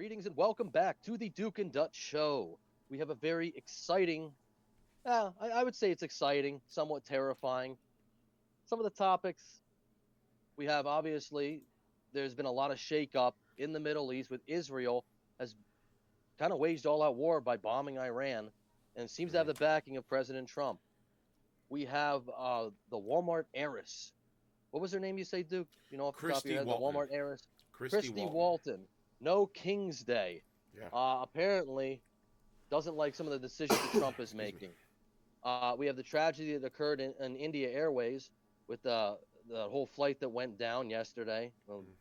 Greetings and welcome back to the Duke and Dutch Show. We have a very exciting, I would say it's exciting, somewhat terrifying. Some of the topics we have, obviously, there's been a lot of shakeup in the Middle East with Israel has kind of waged all-out war by bombing Iran and seems to have the backing of President Trump. We have the Walmart heiress. What was her name you say, Duke? You know, off the top of your head, the Walmart heiress? Christy Walton. No King's Day. Yeah. Apparently doesn't like some of the decisions that Trump is making. We have the tragedy that occurred in India Airways with the whole flight that went down yesterday.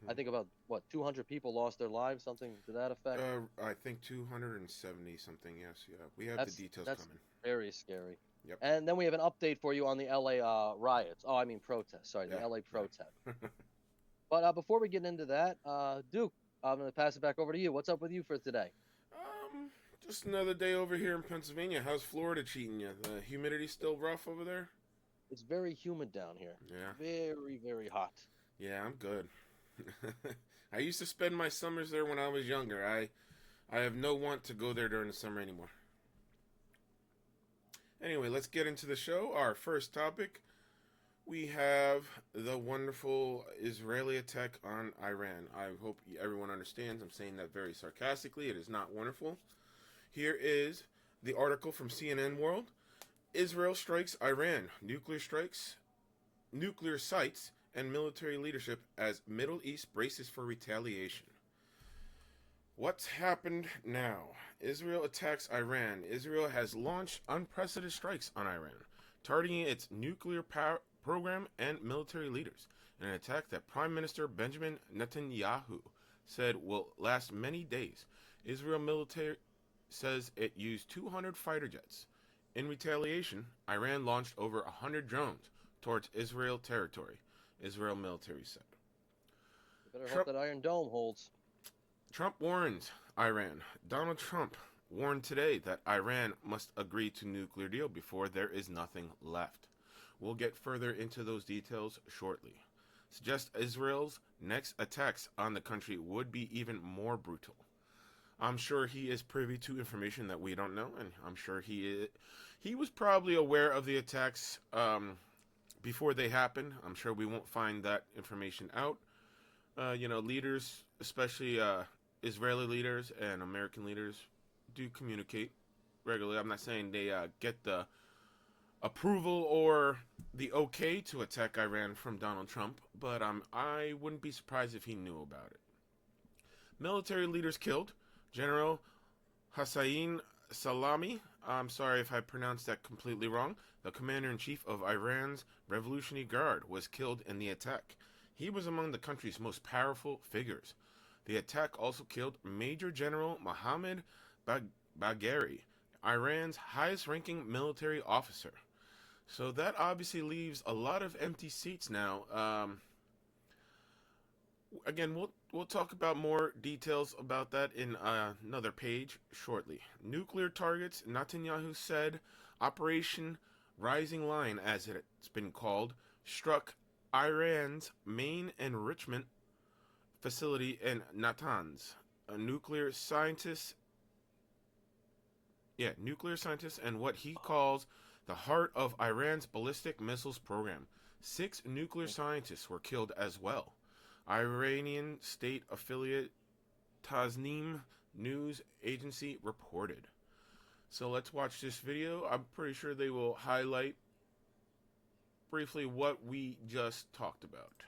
I think about, 200 people lost their lives, something to that effect? I think 270 something, yes. Yeah, we have the details that's coming. Very scary. Yep. And then we have an update for you on the LA riots. Oh, I mean protests. Sorry, the LA protest. But before we get into that, Duke, I'm going to pass it back over to you. What's up with you for today? Just another day over here in Pennsylvania. How's Florida treating you? The humidity still rough over there? It's very humid down here. Yeah. Very, very hot. Yeah, I'm good. I used to spend my summers there when I was younger. I have no want to go there during the summer anymore. Anyway, let's get into the show. Our first topic, we have the wonderful Israeli attack on Iran. I hope everyone understands. I'm saying that very sarcastically. It is not wonderful. Here is the article from CNN World. Israel strikes Iran. Nuclear strikes, nuclear sites, and military leadership as Middle East braces for retaliation. What's happened now? Israel attacks Iran. Israel has launched unprecedented strikes on Iran, targeting its nuclear power program and military leaders, in an attack that Prime Minister Benjamin Netanyahu said will last many days. Israel military says it used 200 fighter jets. In retaliation, Iran launched over 100 drones towards Israel territory, Israel military said. You better hope that Iron Dome holds. Trump warns Iran. Donald Trump warned today that Iran must agree to nuclear deal before there is nothing left. We'll get further into those details shortly. Suggests Israel's next attacks on the country would be even more brutal. I'm sure he is privy to information that we don't know, and I'm sure he was probably aware of the attacks before they happened. I'm sure we won't find that information out. Leaders, especially Israeli leaders and American leaders, do communicate regularly. I'm not saying they get the approval or the okay to attack Iran from Donald Trump, but I wouldn't be surprised if he knew about it. Military leaders killed. General Hossein Salami, I'm sorry if I pronounced that completely wrong, the commander-in-chief of Iran's Revolutionary Guard, was killed in the attack. He was among the country's most powerful figures. The attack also killed Major General Mohammad Bagheri, Iran's highest-ranking military officer. So that obviously leaves a lot of empty seats now. Again, we'll talk about more details about that in another page shortly. Nuclear targets, Netanyahu said, Operation Rising Lion, as it's been called, struck Iran's main enrichment facility in Natanz. Nuclear scientists and what he calls the heart of Iran's ballistic missiles program. 6 nuclear scientists were killed as well. Iranian state affiliate Tasnim news agency reported. So let's watch this video. I'm pretty sure they will highlight briefly what we just talked about.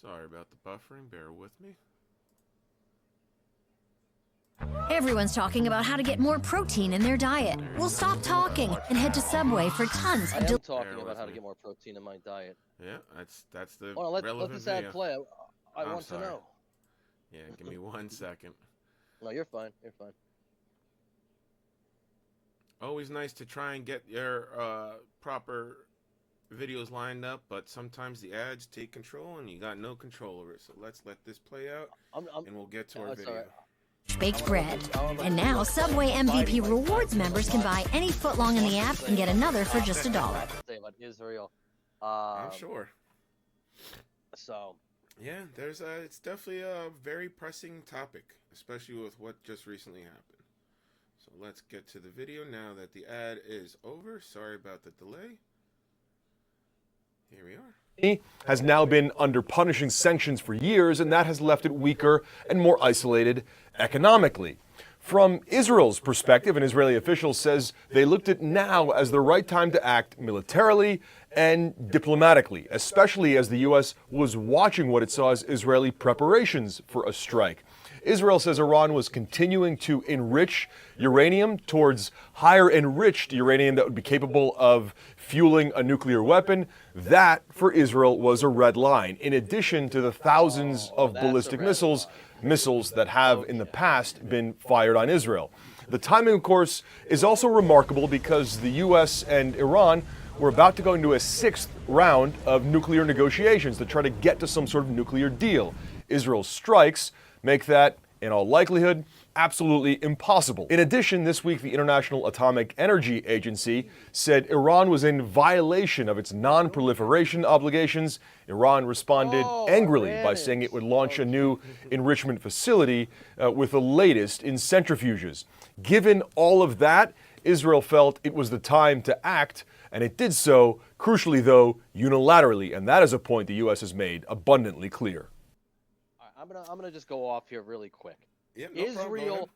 Sorry about the buffering, bear with me. Everyone's talking about how to get more protein in their diet. We'll stop talking and head to Subway for tons of I am talking about how to get more protein in my diet. Yeah, that's the let relevant this video. ad play. I want to know. Yeah, give me 1 second. No, you're fine. You're fine. Always nice to try and get your proper videos lined up, but sometimes the ads take control and you got no control over it. So let's let this play out, and we'll get to our video. Right. baked bread. And now Subway MVP Rewards members can buy any footlong in the app and get another for just $1. Say about Israel. I'm sure. So Yeah, there's a. It's definitely a very pressing topic, especially with what just recently happened. So let's get to the video now that the ad is over. Sorry about the delay. Here we are. Has now been under punishing sanctions for years, and that has left it weaker and more isolated economically. From Israel's perspective, an Israeli official says they looked at now as the right time to act militarily and diplomatically, especially as the U.S. was watching what it saw as Israeli preparations for a strike. Israel says Iran was continuing to enrich uranium towards higher enriched uranium that would be capable of fueling a nuclear weapon. That, for Israel, was a red line, in addition to the thousands of ballistic missiles that have in the past been fired on Israel. The timing, of course, is also remarkable because the U.S. and Iran were about to go into a sixth round of nuclear negotiations to try to get to some sort of nuclear deal. Israel's strikes make that, in all likelihood, absolutely impossible. In addition, this week the International Atomic Energy Agency said Iran was in violation of its non-proliferation obligations. Iran responded angrily by saying it would launch a new enrichment facility with the latest in centrifuges. Given all of that, Israel felt it was the time to act, and it did so, crucially though, unilaterally, and that is a point the U.S. has made abundantly clear. I'm gonna just go off here really quick. Yep, no problem. Go Israel ahead.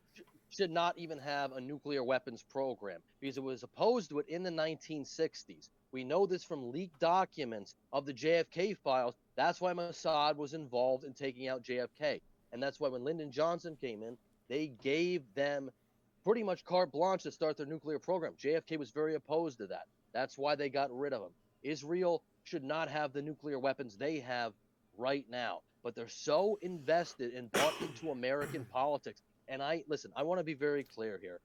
should not even have a nuclear weapons program because it was opposed to it in the 1960s. We know this from leaked documents of the JFK files. That's why Mossad was involved in taking out JFK, and that's why when Lyndon Johnson came in, they gave them pretty much carte blanche to start their nuclear program. JFK was very opposed to that. That's why they got rid of him. Israel should not have the nuclear weapons they have right now, but they're so invested and bought into American politics. And I want to be very clear here.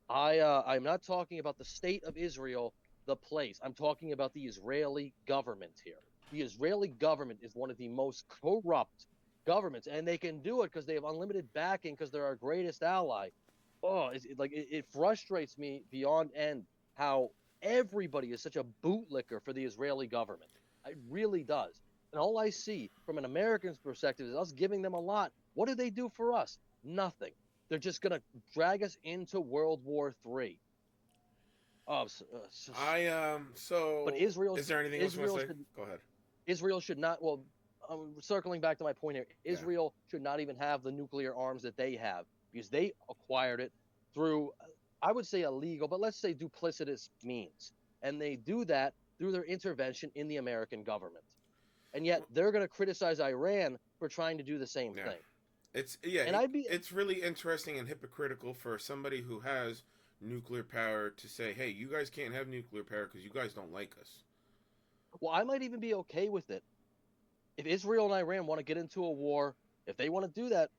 I'm not talking about the state of Israel, the place. I'm talking about the Israeli government here. The Israeli government is one of the most corrupt governments, and they can do it because they have unlimited backing because they're our greatest ally. It frustrates me beyond end how everybody is such a bootlicker for the Israeli government. It really does. And all I see from an American's perspective is us giving them a lot. What do they do for us? Nothing. They're just going to drag us into World War III. But Israel. Is there anything else you want to say? Go ahead. Israel should not. Well, circling back to my point here, Israel should not even have the nuclear arms that they have because they acquired it through, I would say, illegal, but let's say duplicitous means, and they do that through their intervention in the American government. And yet they're going to criticize Iran for trying to do the same thing. It's really interesting and hypocritical for somebody who has nuclear power to say, hey, you guys can't have nuclear power because you guys don't like us. Well, I might even be okay with it if Israel and Iran want to get into a war, if they want to do that.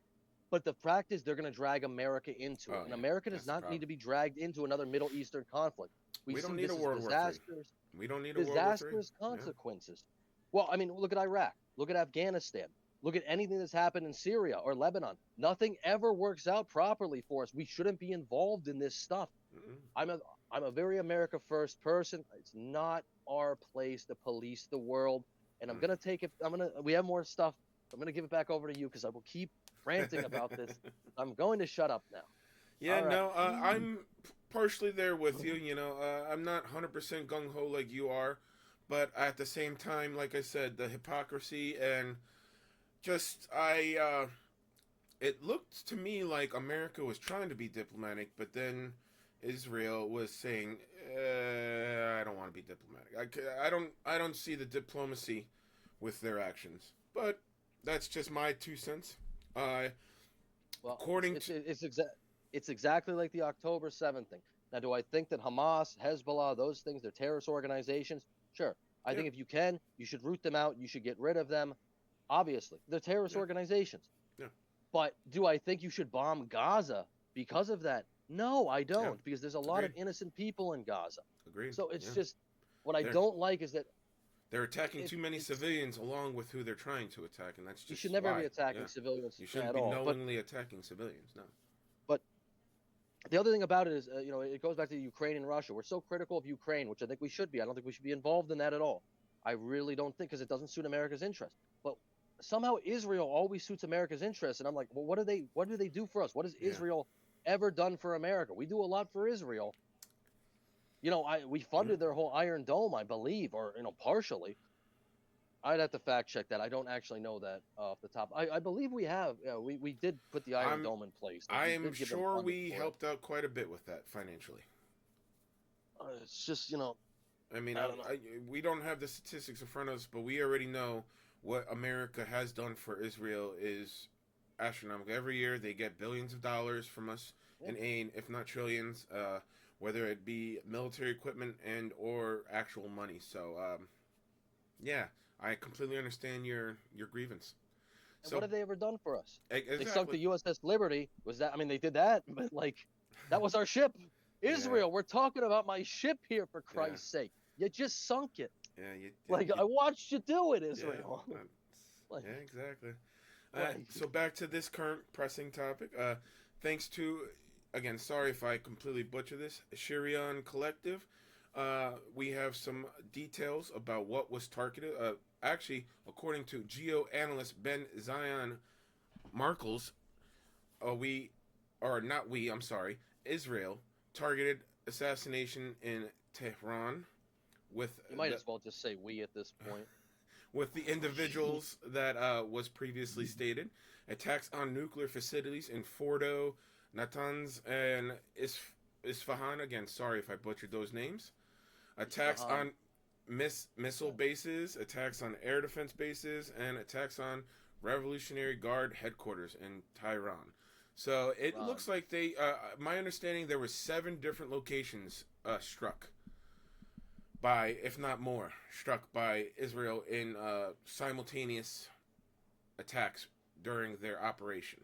But the fact is they're going to drag America into it. And America does not need to be dragged into another Middle Eastern conflict. We don't need a World War III. We don't need a World War III. Disastrous consequences. Yeah. Well, I mean, look at Iraq. Look at Afghanistan. Look at anything that's happened in Syria or Lebanon. Nothing ever works out properly for us. We shouldn't be involved in this stuff. Mm-hmm. I'm a very America first person. It's not our place to police the world. And I'm gonna take it. We have more stuff. I'm gonna give it back over to you because I will keep ranting about this. I'm going to shut up now. Yeah, right. No, I'm partially there with you. You know, I'm not 100% gung ho like you are. But at the same time, like I said, the hypocrisy and just it looked to me like America was trying to be diplomatic, but then Israel was saying, I don't want to be diplomatic. I don't see the diplomacy with their actions. But that's just my 2 cents. It's exactly like the October 7th thing. Now, do I think that Hamas, Hezbollah, those things, they're terrorist organizations? Sure. I think if you can, you should root them out. You should get rid of them. Obviously, they're terrorist organizations. Yeah. But do I think you should bomb Gaza because of that? No, I don't, because there's a lot of innocent people in Gaza. Agreed. So it's just what I don't like is that they're attacking too many civilians along with who they're trying to attack, and that's just you should never be attacking civilians. You shouldn't be knowingly attacking civilians. No. But the other thing about it is, it goes back to Ukraine and Russia. We're so critical of Ukraine, which I think we should be. I don't think we should be involved in that at all. I really don't think, because it doesn't suit America's interest. But somehow Israel always suits America's interest, and I'm like, well, what do they do for us? What has Yeah. Israel ever done for America? We do a lot for Israel. We funded their whole Iron Dome, I believe, or partially. I'd have to fact check that. I don't actually know that off the top. I believe we have. Yeah, we did put the Iron Dome in place. I We am did give them sure funding we for it. helped out quite a bit with that financially. It's just, I mean, I don't know. we don't have the statistics in front of us, but we already know what America has done for Israel is astronomical. Every year they get billions of dollars from us in aid, if not trillions, whether it be military equipment and or actual money. So, yeah, I completely understand your grievance. And So, what have they ever done for us? exactly. They sunk the USS Liberty. They did that, but that was our ship. Israel, we're talking about my ship here, for Christ's sake. You just sunk it. Yeah, I watched you do it, Israel. Yeah, exactly. Right. So back to this current pressing topic. Thanks to, again, sorry if I completely butcher this, Shirion Collective. We have some details about what was targeted. Actually, according to geo-analyst Ben Zion Markles, Israel targeted assassination in Tehran with You might as well just say we at this point. with the individuals that was previously stated. Attacks on nuclear facilities in Fordo, Natanz, and Isfahan. Again, sorry if I butchered those names. Attacks on missile bases, attacks on air defense bases, and attacks on Revolutionary Guard headquarters in Tehran. So it looks like they, my understanding, there were 7 different locations struck by, if not more, struck by Israel in simultaneous attacks during their operation.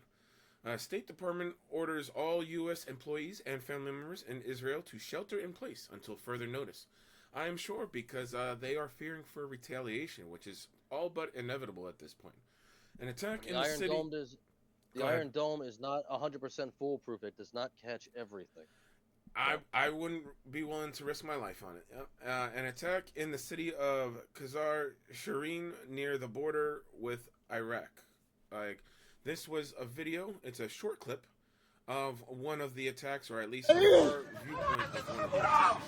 State Department orders all U.S. employees and family members in Israel to shelter in place until further notice. I am sure because they are fearing for retaliation, which is all but inevitable at this point. An attack in the city... The Iron Dome is not 100% foolproof. It does not catch everything. I wouldn't be willing to risk my life on it. An attack in the city of Khazar Shirin near the border with Iraq. This was a video. It's a short clip of one of the attacks, or at least our viewpoint of one of the attacks.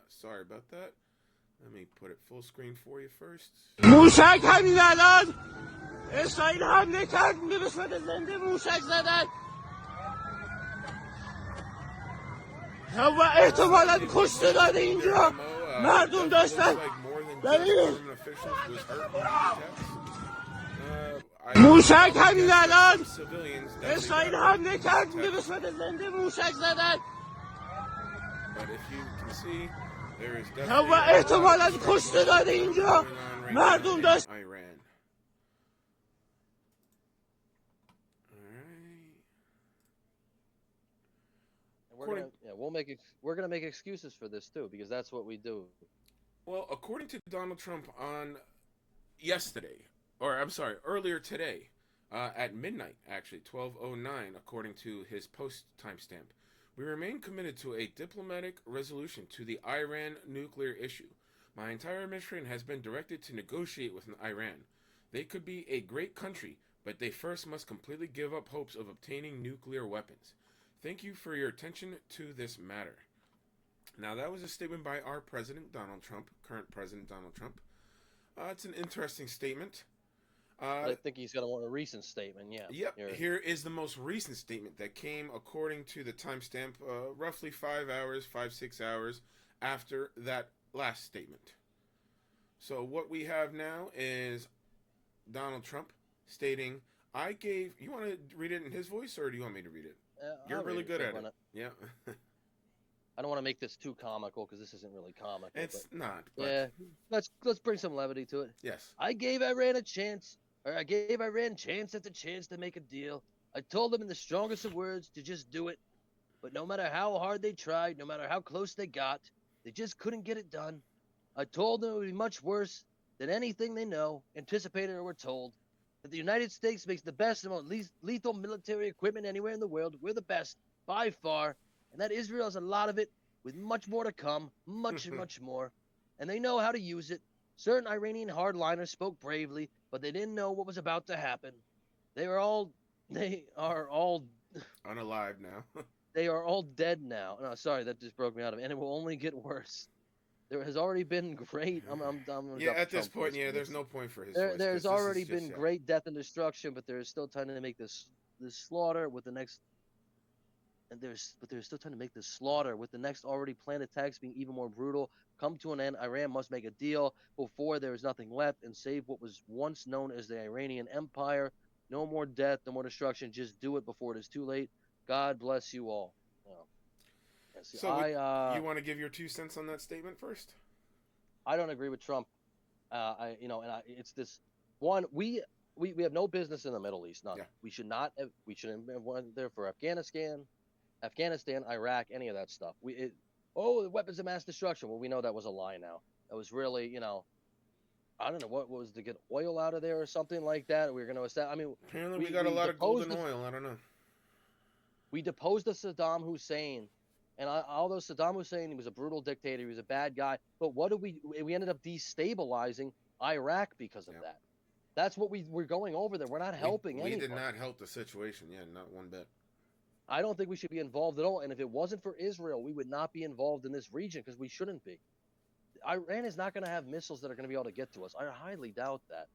Sorry about that. Let me put it full screen for you first. موشک همین الان اسرائیل حمله کرد به صورت زنده موشک زدن و احتمالاً کشته داده اینجا مردم داشتن موشک همین الان اسرائیل حمله کرد به صورت زنده موشک زدن و احتمالاً کشته داده اینجا مردم داشتن We're gonna make excuses for this too, because that's what we do. Well, according to Donald Trump on earlier today, at midnight, actually, 12:09, according to his post timestamp, we remain committed to a diplomatic resolution to the Iran nuclear issue. My entire administration has been directed to negotiate with Iran. They could be a great country, but they first must completely give up hopes of obtaining nuclear weapons. Thank you for your attention to this matter. Now, that was a statement by our president, Donald Trump, current president Donald Trump. It's an interesting statement. I think he's got a recent statement, yeah. Yep, here is the most recent statement that came, according to the timestamp, roughly 6 hours after that last statement. So what we have now is Donald Trump stating, you want to read it in his voice, or do you want me to read it? You're really good at it. Yeah. I don't want to make this too comical, because this isn't really comical. It's not. But... Yeah, let's bring some levity to it. Yes. I gave Iran chance after chance to make a deal. I told them in the strongest of words to just do it. But no matter how hard they tried, no matter how close they got, they just couldn't get it done. I told them it would be much worse than anything they know, anticipated, or were told. That the United States makes the best and most lethal military equipment anywhere in the world. We're the best, by far. And that Israel has a lot of it, with much more to come. Much, much more. And they know how to use it. Certain Iranian hardliners spoke bravely, but they didn't know what was about to happen. They are all Unalive now. they are all dead now. No, sorry, that just broke me out of it, and it will only get worse. There has already been great. I'm gonna Yeah, drop at the this Trump point, voice yeah, for there's this. no point for his voice. 'cause There's this is already just, been yeah. great death and destruction, but there's still time to make this slaughter with the next. And there's still time to make this slaughter with the next already planned attacks being even more brutal. Come to an end. Iran must make a deal before there is nothing left and save what was once known as the Iranian Empire. No more death, no more destruction. Just do it before it is too late. God bless you all. Oh. Yeah, see, So you want to give your 2 cents on that statement first? I don't agree with Trump. It's this one. We have no business in the Middle East. None. Yeah. We should not. We shouldn't have went there for Afghanistan, Iraq, any of that stuff. The weapons of mass destruction. Well, we know that was a lie now. That was really, I don't know what was to get oil out of there or something like that. We were going to establish. I mean, Apparently, we got a lot of golden oil. I don't know. we deposed the Saddam Hussein, and although Saddam Hussein, he was a brutal dictator, he was a bad guy. But what did we ended up destabilizing Iraq because of Yep. that. That's what we're going over there. We're not helping We anybody. did not help the situation. Yeah, not one bit. I don't think we should be involved at all. And if it wasn't for Israel, we would not be involved in this region because we shouldn't be. Iran is not going to have missiles that are going to be able to get to us. I highly doubt that.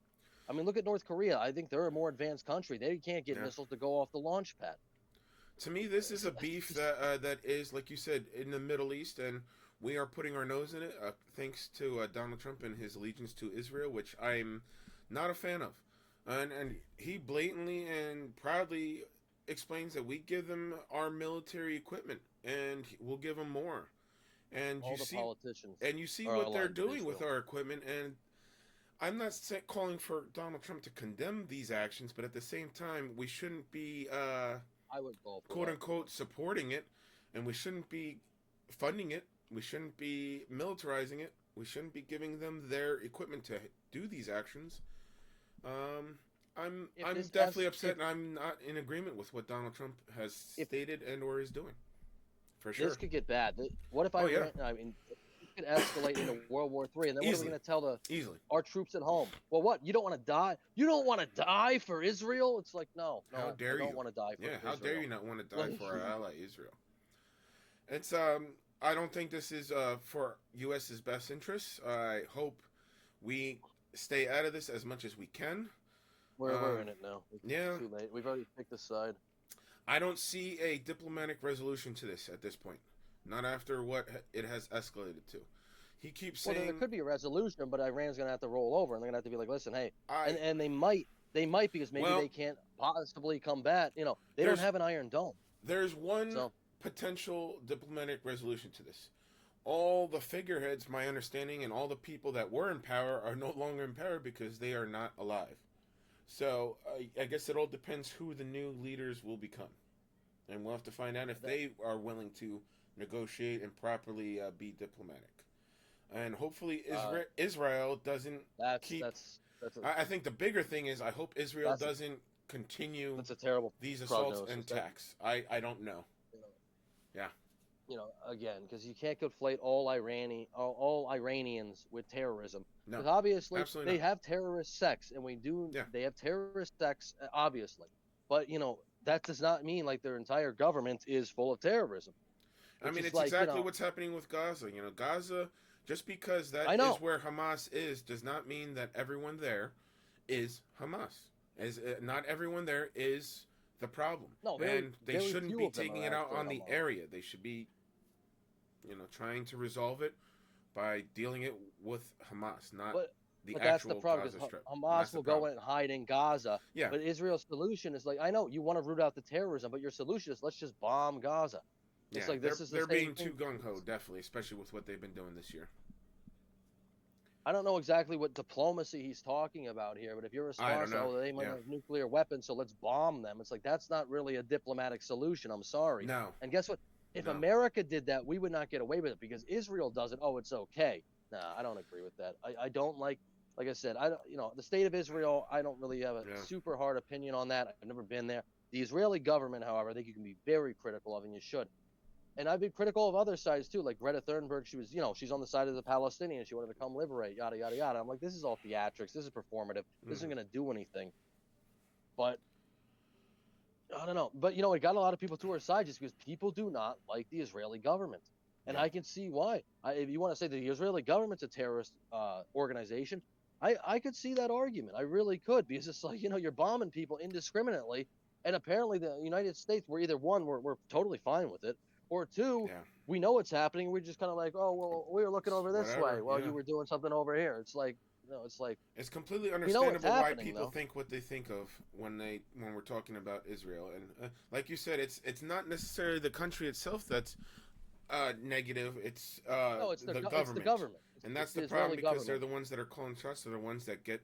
I mean, look at North Korea. I think they're a more advanced country. They can't get Yeah. missiles to go off the launch pad. To me, this is a beef that is, like you said, in the Middle East, and we are putting our nose in it, thanks to Donald Trump and his allegiance to Israel, which I'm not a fan of. And he blatantly and proudly explains that we give them our military equipment, and we'll give them more. And All the politicians. and you see are what they're aligned with doing with Israel. our equipment, and I'm not calling for Donald Trump to condemn these actions, but at the same time, we shouldn't be I would go for quote that. unquote supporting it, and we shouldn't be funding it. We shouldn't be militarizing it. We shouldn't be giving them their equipment to do these actions. I'm If this definitely es- upset, if- and I'm not in agreement with what Donald Trump has stated and or is doing. For sure. This could get bad. What if Oh, yeah. Iran? I mean, it could escalate into World War III, and then what are Easily. we going to tell Easily. our troops at home? Well, what? You don't want to die? You don't want to die for Israel? It's like, no, How dare I don't you? want to die for Yeah, Israel. how dare you not want to die Like- for our ally Israel? It's I don't think this is for U.S.'s best interests. I hope we stay out of this as much as we can. We're in it now. It's yeah. too late. We've already picked a side. I don't see a diplomatic resolution to this at this point. Not after what it has escalated to. He keeps Well, saying there could be a resolution, but Iran's going to have to roll over, and they're going to have to be like, listen, hey, I, and they might because maybe Well, they can't possibly combat. They don't there's- have an Iron Dome. there's one So potential diplomatic resolution to this. All the figureheads, my understanding, and all the people that were in power are no longer in power because they are not alive. So I guess it all depends who the new leaders will become, and we'll have to find out if they are willing to negotiate and properly be diplomatic. And hopefully Israel doesn't keep. I think the bigger thing is I hope Israel doesn't continue that's a terrible these assaults prognosis. and attacks. I don't know. Yeah. Again, because you can't conflate all Iranians with terrorism. No. Because obviously absolutely they not. have terrorist sects, and they have terrorist sects, obviously. But that does not mean like their entire government is full of terrorism. I mean, is it's like, exactly what's happening with Gaza. Gaza, just because that is where Hamas is, does not mean that everyone there is Hamas. Not everyone there is the problem. No, and they very shouldn't few be of them taking are it out actually on the Hamas. area. They should be, trying to resolve it by dealing it with Hamas, not the But that's actual the problem. Gaza Because Strip. Hamas That's the will go problem. in and hide in Gaza. Yeah. But Israel's solution is like, I know you want to root out the terrorism, but your solution is let's just bomb Gaza. It's Yeah, like this is the they're same being thing. too gung ho, definitely, especially with what they've been doing this year. I don't know exactly what diplomacy he's talking about here, but if your response, know. they might Yeah. have nuclear weapons, so let's bomb them. It's like that's not really a diplomatic solution. I'm sorry. No. And guess what? If No. America did that, we would not get away with it because Israel does it. Oh, it's okay. Nah, I don't agree with that. I don't like I said, I don't, the state of Israel. I don't really have a super hard opinion on that. I've never been there. The Israeli government, however, I think you can be very critical of, and you should. And I've been critical of other sides too, like Greta Thunberg. She was, she's on the side of the Palestinians. She wanted to come liberate, yada yada yada. I'm like, this is all theatrics. This is performative. This isn't going to do anything. But I don't know. But it got a lot of people to her side just because people do not like the Israeli government, and I can see why. If you want to say that the Israeli government's a terrorist organization, I could see that argument. I really could, because it's like, you're bombing people indiscriminately, and apparently the United States, we're either one, we're totally fine with it, or two, we know what's happening. We're just kind of like, oh, well, we were looking over this way while you were doing something over here. It's like, it's completely understandable why people though. think what they think of when we're talking about Israel. And like you said, it's not necessarily the country itself that's negative. It's it's the government. government. It's the government. And that's the the problem, Israeli because they're government. the ones that are calling shots. They're the ones that get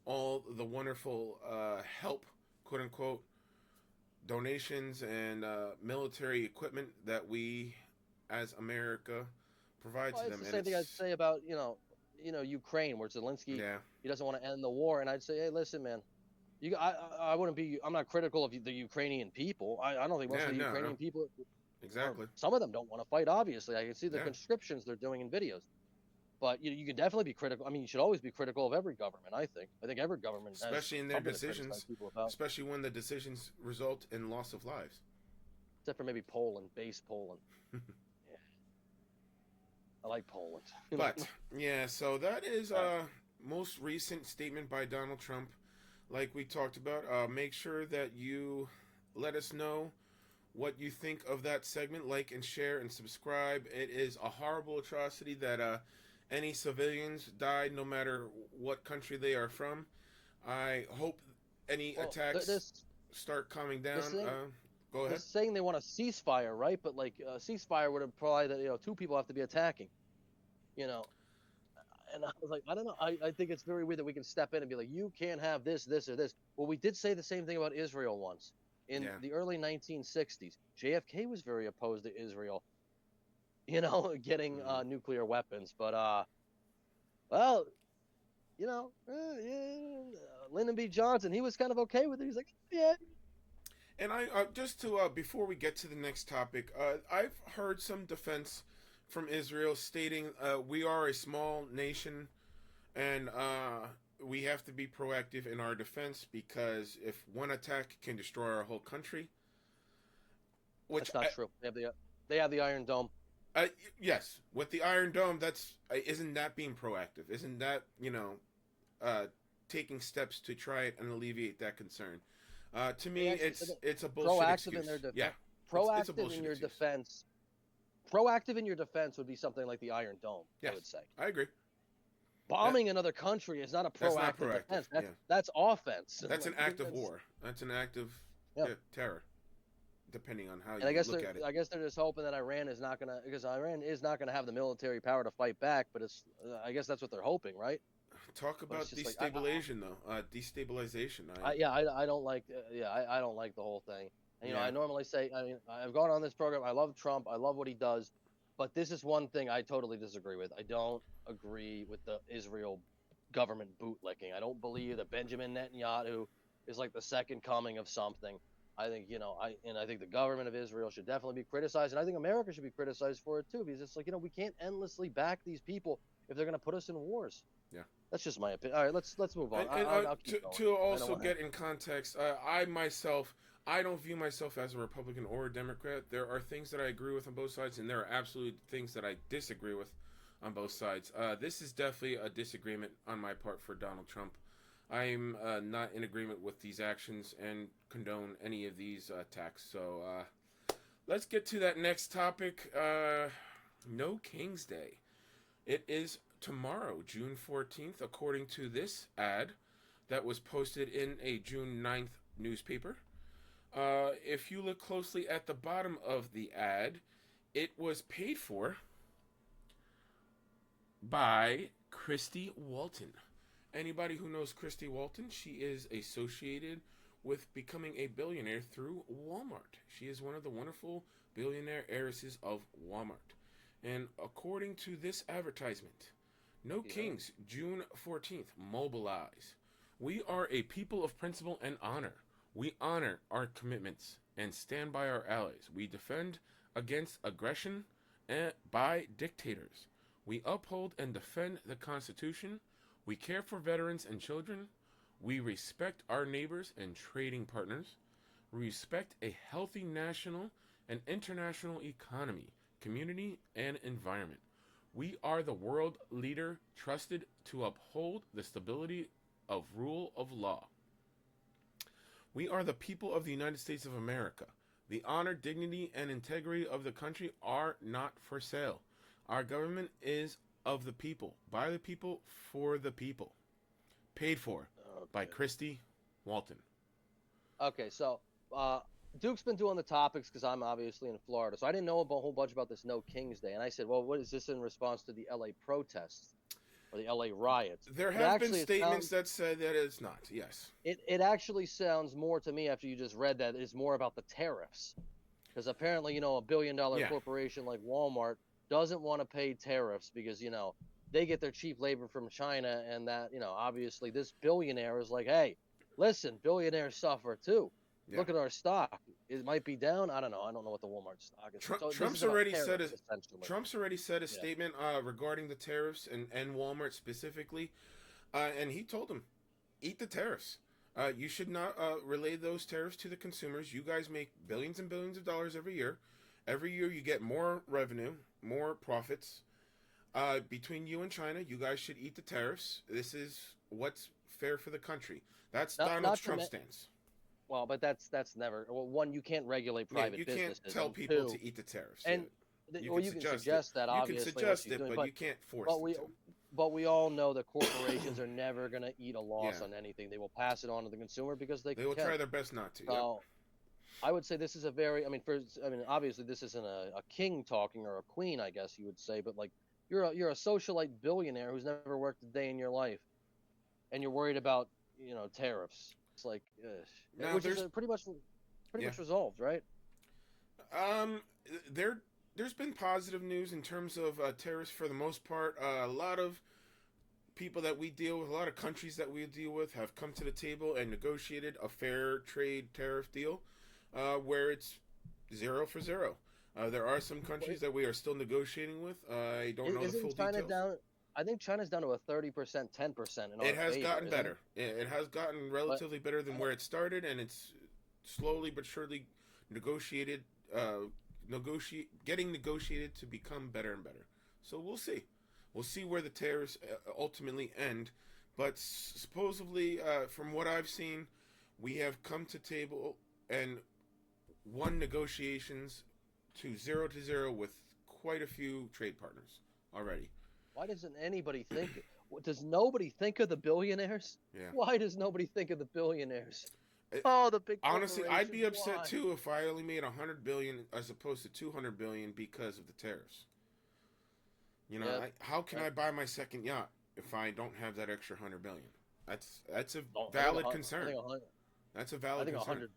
all the wonderful help, quote unquote, donations and military equipment that we, as America, provide to them. It's the same thing I'd say about Ukraine, where Zelensky he doesn't want to end the war, and I'd say, hey, listen, man, I wouldn't be. I'm not critical of the Ukrainian people. I don't think most of the Ukrainian people. Exactly. Some of them don't want to fight. Obviously, I can see the conscriptions they're doing in videos. But you can definitely be critical. I mean, you should always be critical of every government. I think every government, especially in their decisions, especially when the decisions result in loss of lives. Except for maybe Poland, base Poland. I like Poland. But so that is most recent statement by Donald Trump. Like we talked about, make sure that you let us know what you think of that segment. Like and share and subscribe. It is a horrible atrocity that any civilians died, no matter what country they are from. I hope any attacks start calming down. Go ahead. They're saying they want a ceasefire, right? But like a ceasefire would imply that two people have to be attacking. And I was like, I don't know. I think it's very weird that we can step in and be like, you can't have this, this, or this. Well, we did say the same thing about Israel once in the early 1960s. JFK was very opposed to Israel, getting nuclear weapons. But, Lyndon B. Johnson, he was kind of okay with it. He's like, yeah. And I just to before we get to the next topic, I've heard some defense from Israel stating we are a small nation, and we have to be proactive in our defense, because if one attack can destroy our whole country, that's not true. They have the Iron Dome. Yes, with the Iron Dome, isn't that being proactive? Isn't that taking steps to try and alleviate that concern? To me, it's a bullshit excuse. Proactive in your defense. Proactive in your defense would be something like the Iron Dome. Yes, I would say. I agree. Bombing another country is not a proactive defense. That's offense. That's an act of war. That's an act of terror, depending on how you look at it. I guess they're just hoping that Iran is not going to, because Iran is not going to have the military power to fight back. But it's, I guess that's what they're hoping, right? Talk about destabilization, though. Destabilization. I don't like. I don't like the whole thing. And, I normally say, I've gone on this program. I love Trump. I love what he does. But this is one thing I totally disagree with. I don't agree with the Israel government bootlicking. I don't believe that Benjamin Netanyahu is like the second coming of something. I think, I think the government of Israel should definitely be criticized. And I think America should be criticized for it too, because it's like, we can't endlessly back these people if they're going to put us in wars. Yeah. That's just my opinion. All right, let's move on. I'll keep going. To also get in context, I don't view myself as a Republican or a Democrat. There are things that I agree with on both sides, and there are absolute things that I disagree with on both sides. This is definitely a disagreement on my part for Donald Trump. I'm not in agreement with these actions and condone any of these attacks. So let's get to that next topic. No King's Day. It is tomorrow, June 14th, according to this ad that was posted in a June 9th newspaper. If you look closely at the bottom of the ad, it was paid for by Christy Walton. Anybody who knows Christy Walton, she is associated with becoming a billionaire through Walmart. She is one of the wonderful billionaire heiresses of Walmart. And according to this advertisement, No Kings, June 14th, mobilize. We are a people of principle and honor. We honor our commitments and stand by our allies. We defend against aggression by dictators. We uphold and defend the Constitution. We care for veterans and children. We respect our neighbors and trading partners. We respect a healthy national and international economy, community, and environment. We are the world leader trusted to uphold the stability of rule of law. We are the people of the United States of America. The honor, dignity, and integrity of the country are not for sale. Our government is of the people, by the people, for the people. Paid for by Christy Walton. Okay, so Duke's been doing the topics because I'm obviously in Florida, so I didn't know a whole bunch about this No King's Day, and I said, well, what is this in response to the LA protests or the LA riots? There have been statements that said that it's not. Yes. It actually sounds more to me after you just read that it's more about the tariffs, because apparently a $1 billion corporation like Walmart doesn't want to pay tariffs because they get their cheap labor from China, and that obviously this billionaire is like, hey, listen, billionaires suffer too. Yeah. Look at our stock. It might be down. I don't know. I don't know what the Walmart stock is. Trump's already said a statement regarding the tariffs and Walmart specifically, and he told them, eat the tariffs. You should not relay those tariffs to the consumers. You guys make billions and billions of dollars every year. Every year you get more revenue, more profits. Between you and China, you guys should eat the tariffs. This is what's fair for the country. That's Donald Trump's stance. Well, but that's never. Well, one, you can't regulate private businesses. You can't tell people to eat the tariffs. And you can suggest that, obviously. You can suggest it, but you can't force it. But we all know that corporations are never going to eat a loss on anything. They will pass it on to the consumer because they will try their best not to. So, I would say this is a very. Obviously, this isn't a king talking or a queen, I guess you would say, but like you're a socialite billionaire who's never worked a day in your life, and you're worried about tariffs. It's like, which is pretty much resolved, right? There's been positive news in terms of tariffs for the most part. A lot of people that we deal with, a lot of countries that we deal with, have come to the table and negotiated a fair trade tariff deal, where it's 0 for 0. There are some countries that we are still negotiating with. I don't know the full details. I think China's down to a 30%, 10%. It has gotten better. It has gotten relatively better than where it started, and it's slowly but surely getting negotiated to become better and better. So we'll see. We'll see where the tariffs ultimately end. But supposedly, from what I've seen, we have come to table and won negotiations to 0 with quite a few trade partners already. Why doesn't anybody think? Does nobody think of the billionaires? Yeah. Why does nobody think of the billionaires? The big. Honestly, I'd be upset too if I only made $100 billion as opposed to $200 billion because of the tariffs. How can I buy my second yacht if I don't have that extra $100 billion? That's a valid concern. That's a valid concern.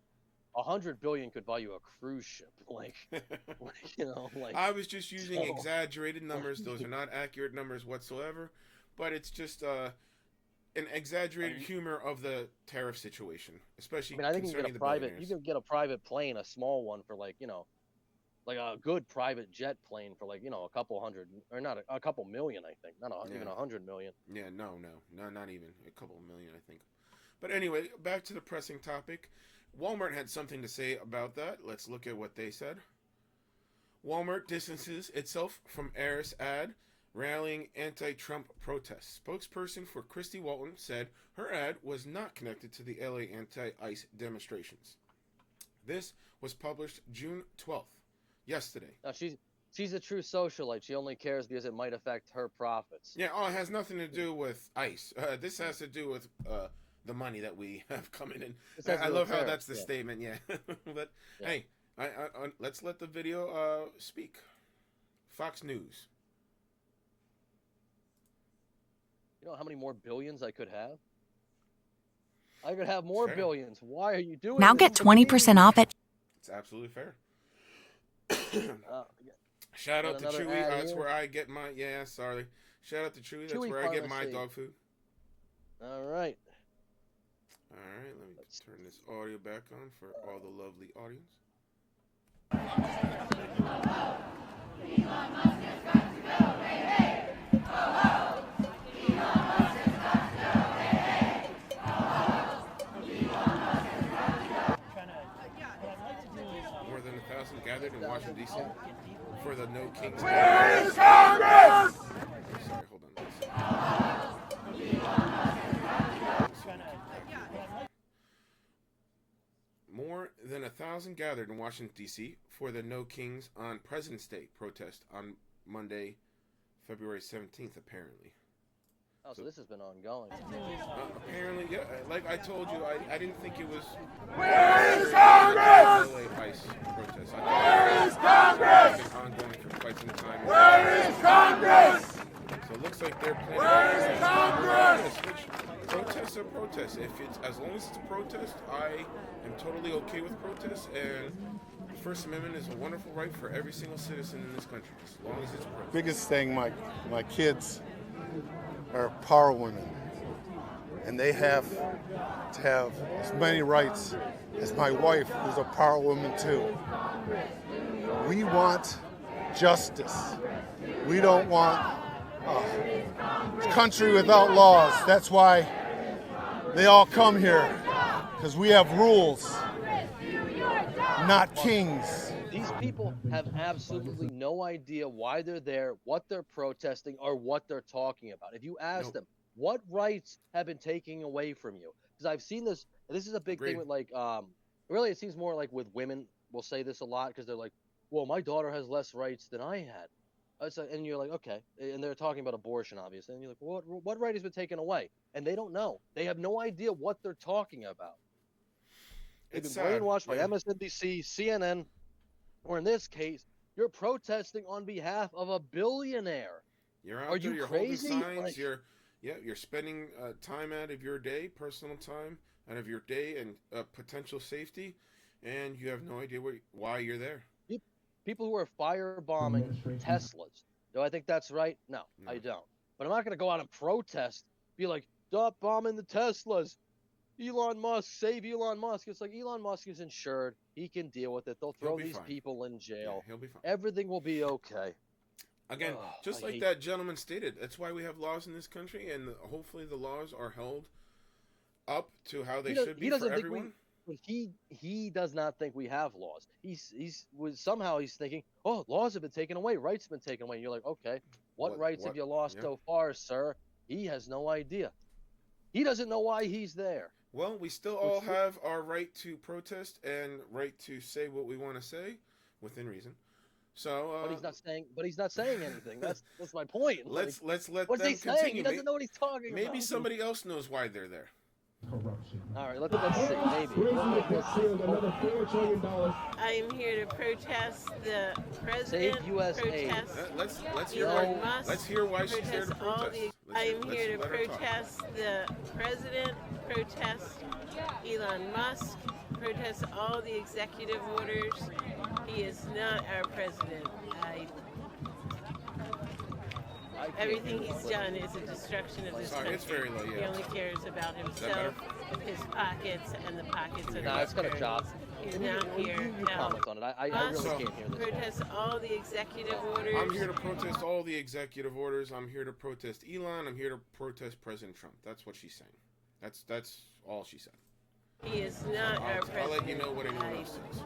$100 billion could buy you a cruise ship, I was just using exaggerated numbers. Those are not accurate numbers whatsoever, but it's just an exaggerated humor of the tariff situation, especially I think concerning you can get a private plane, a small one for like a good private jet plane for a couple hundred, or not a couple million, I think, not even 100 million. Yeah, no, not even a couple million, I think. But anyway, back to the pressing topic. Walmart had something to say about that. Let's look at what they said. Walmart distances itself from heiress ad rallying anti-Trump protests. Spokesperson for Christy Walton said her ad was not connected to the LA anti-ICE demonstrations. This was published June 12th, yesterday. Now she's a true socialite. She only cares because it might affect her profits. Yeah, it has nothing to do with ICE. This has to do with the money that we have coming in. I love how that's the statement, yeah. But hey, I let's let the video speak. Fox News. You know how many more billions I could have? I could have more billions. Why are you doing Now this? get 20% off at... It's absolutely fair. Shout out to Chewy. That's where I get my... Yeah, sorry. Shout out to Chewy. That's where I get my dog food. All right. All right, let me turn this audio back on for all the lovely audience. More than 1,000 gathered in Washington, D.C. for the No Kings. Where is Congress? Sorry, hold on. More than 1,000 gathered in Washington, D.C. for the No Kings on President's Day protest on Monday, February 17th, apparently. Oh, so this has been ongoing. Apparently, yeah, like I told you, I didn't think it was... Where is Congress? LA ICE protest. Where is Congress? It's been ongoing for quite some time. Where is Congress? So it looks like they're planning. Where is Congress? Which protests are protests. If it's as long as it's a protest, I am totally okay with protests. And the First Amendment is a wonderful right for every single citizen in this country, as long as it's a protest. Biggest thing, my kids are power women, and they have to have as many rights as my wife, who's a power woman too. We want justice. We don't want a country without laws. That's why they all come here, because we have rules, not kings. These people have absolutely no idea why they're there, what they're protesting, or what they're talking about. If you ask them, what rights have been taken away from you? Because I've seen this. This is a big thing with really it seems more like with women will say this a lot because they're like, well, my daughter has less rights than I had. And you're like, okay. And they're talking about abortion, obviously. And you're like, well, what right has been taken away? And they don't know. They have no idea what they're talking about. They've been brainwashed by MSNBC, CNN, or in this case, you're protesting on behalf of a billionaire. You're out Are there, you you're crazy? holding signs, Like- you're spending time out of your day, personal time out of your day, and potential safety, and you have no idea why you're there. People who are firebombing Teslas. Do I think that's right? No, I don't. But I'm not going to go out and protest, be like, stop bombing the Teslas. Elon Musk, save Elon Musk. It's like Elon Musk is insured. He can deal with it. They'll throw these people in jail. Yeah, he'll be fine. Everything will be okay. Again, just like that gentleman stated, that's why we have laws in this country, and hopefully the laws are held up to how they should be for everyone. He does not think we have laws. Somehow he's thinking, oh, laws have been taken away, rights have been taken away. And you're like, okay, what rights have you lost so far, sir? He has no idea. He doesn't know why he's there. Well, we still all have our right to protest and right to say what we want to say within reason. So, but he's not saying anything. That's my point. Let's let what's them he saying? continue. He doesn't know what he's talking about. Maybe somebody else knows why they're there. All right, let's see. Maybe. I am here to protest the president. Save USA. Let's hear why she's there to protest. I am here to protest the president, protest Elon Musk, protest all the executive orders. He is not our president. Everything he's done is a destruction of this country. It's very low, yeah. He only cares about himself, his pockets, and the pockets of his it's got a job. He's not here. You comment on it. I really can't hear this. Protest all the executive orders. I'm here to protest all the executive orders. I'm here to protest Elon. I'm here to protest President Trump. That's what she's saying. That's all she said. He is not our president. I'll let you know what anyone else says.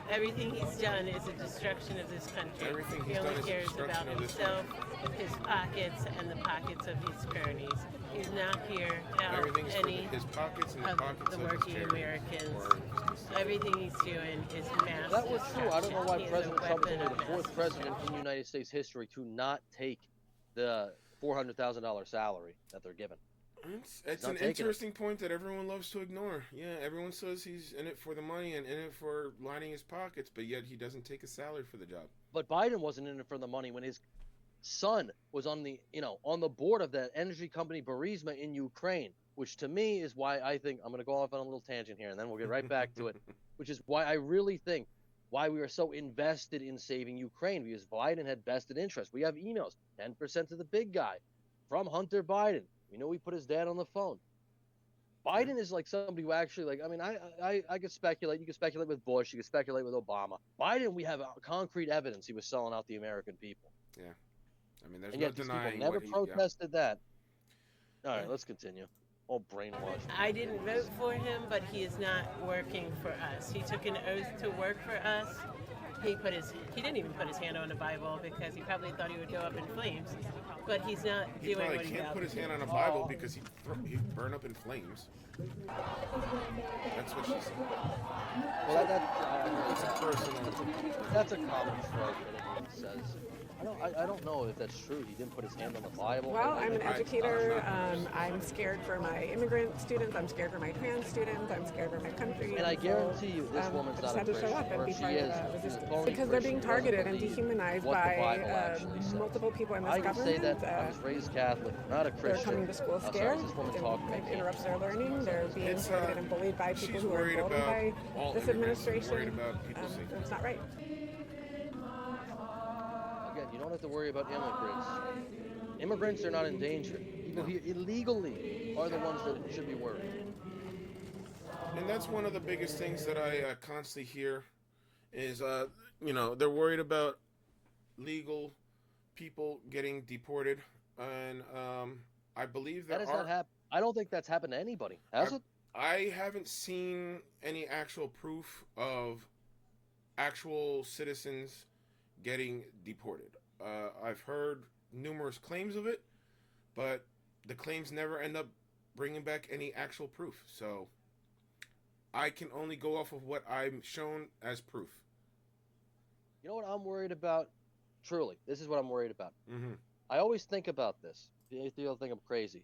Everything he's done is a destruction of this country. Everything he he's only done is a cares destruction about of this himself, his pockets, and the pockets of his cronies. He's not here to help Everything's any for his pockets and the of pockets the of working his Americans. Everything he's doing is mass That was true. I don't know why destruction. He is a President Trump is weapon only of the fourth mass president in destruction. United States history to not take the $400,000 salary that they're given. It's an interesting point that everyone loves to ignore. Yeah, everyone says he's in it for the money and in it for lining his pockets, but yet he doesn't take a salary for the job. But Biden wasn't in it for the money when his son was on the board of that energy company Burisma in Ukraine, which to me is why I think I'm going to go off on a little tangent here and then we'll get right back to it, which is why I really think why we are so invested in saving Ukraine, because Biden had vested interest. We have emails, 10% to the big guy from Hunter Biden. We know he put his dad on the phone. Biden is like somebody who actually, like, I mean, I could speculate. You could speculate with Bush. You could speculate with Obama. Biden, we have concrete evidence he was selling out the American people. Yeah. I mean, there's And no yet these denying people never what protested that. All right, Yeah. let's continue. All brainwashed. I didn't vote for him, but he is not working for us. He took an oath to work for us. He didn't even put his hand on the Bible because he probably thought he would go up in flames. But he's not He doing probably what he's can't out put his to hand do. on a Bible because he'd burn up in flames. That's what she said. Well, It's a personal. that's a common trope that everyone says. I don't know if that's true. He didn't put his hand on the Bible. Well, I'm an I- educator. I'm scared for my immigrant students. I'm scared for my trans students. I'm scared for my country. And I so, guarantee you, this I woman's just not a had to show Christian. up and Or be if she part is, of she's a resistance phony because they're being Christian who doesn't targeted and believe dehumanized what the by Bible actually says. multiple people in this I can government. say that I was raised Catholic, not a They're Christian. coming to school Oh, sorry, scared. this woman talking It about interrupts their learning. They're being It's, targeted and bullied by people she's who are worried emboldened about by all this immigrants. She's administration. worried about people's safety. It's not right. Again, you don't have to worry about immigrants. Immigrants are not in danger. People here illegally are the ones that should be worried. And that's one of the biggest things that I constantly hear is, they're worried about legal people getting deported. And I believe That there has not are. happened. I don't think that's happened to anybody. Has it? I haven't seen any actual proof of actual citizens getting deported. I've heard numerous claims of it, but the claims never end up bringing back any actual proof. So I can only go off of what I'm shown as proof. You know what I'm worried about? Truly, this is what I'm worried about. Mm-hmm. I always think about this. You'll think I'm crazy.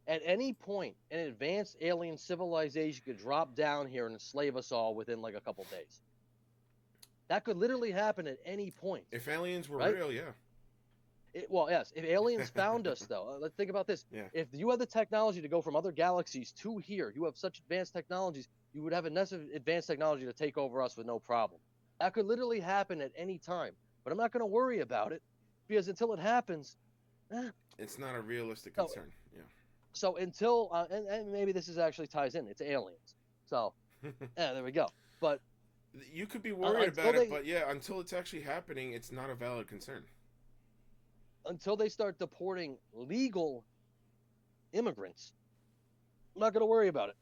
At any point, an advanced alien civilization could drop down here and enslave us all within like a couple days. That could literally happen at any point. If aliens were Right? real, yeah. Well, yes. If aliens found us, though, let's think about this. Yeah. If you have the technology to go from other galaxies to here, you have such advanced technologies, you would have enough advanced technology to take over us with no problem. That could literally happen at any time. But I'm not going to worry about it because until it happens, It's not a realistic No. concern. Yeah. so until and maybe this is actually ties in. It's aliens. So yeah, there we go. But You could be worried until about it, they- but yeah, until it's actually happening, it's not a valid concern. until they start deporting legal immigrants, I'm not going to worry about it.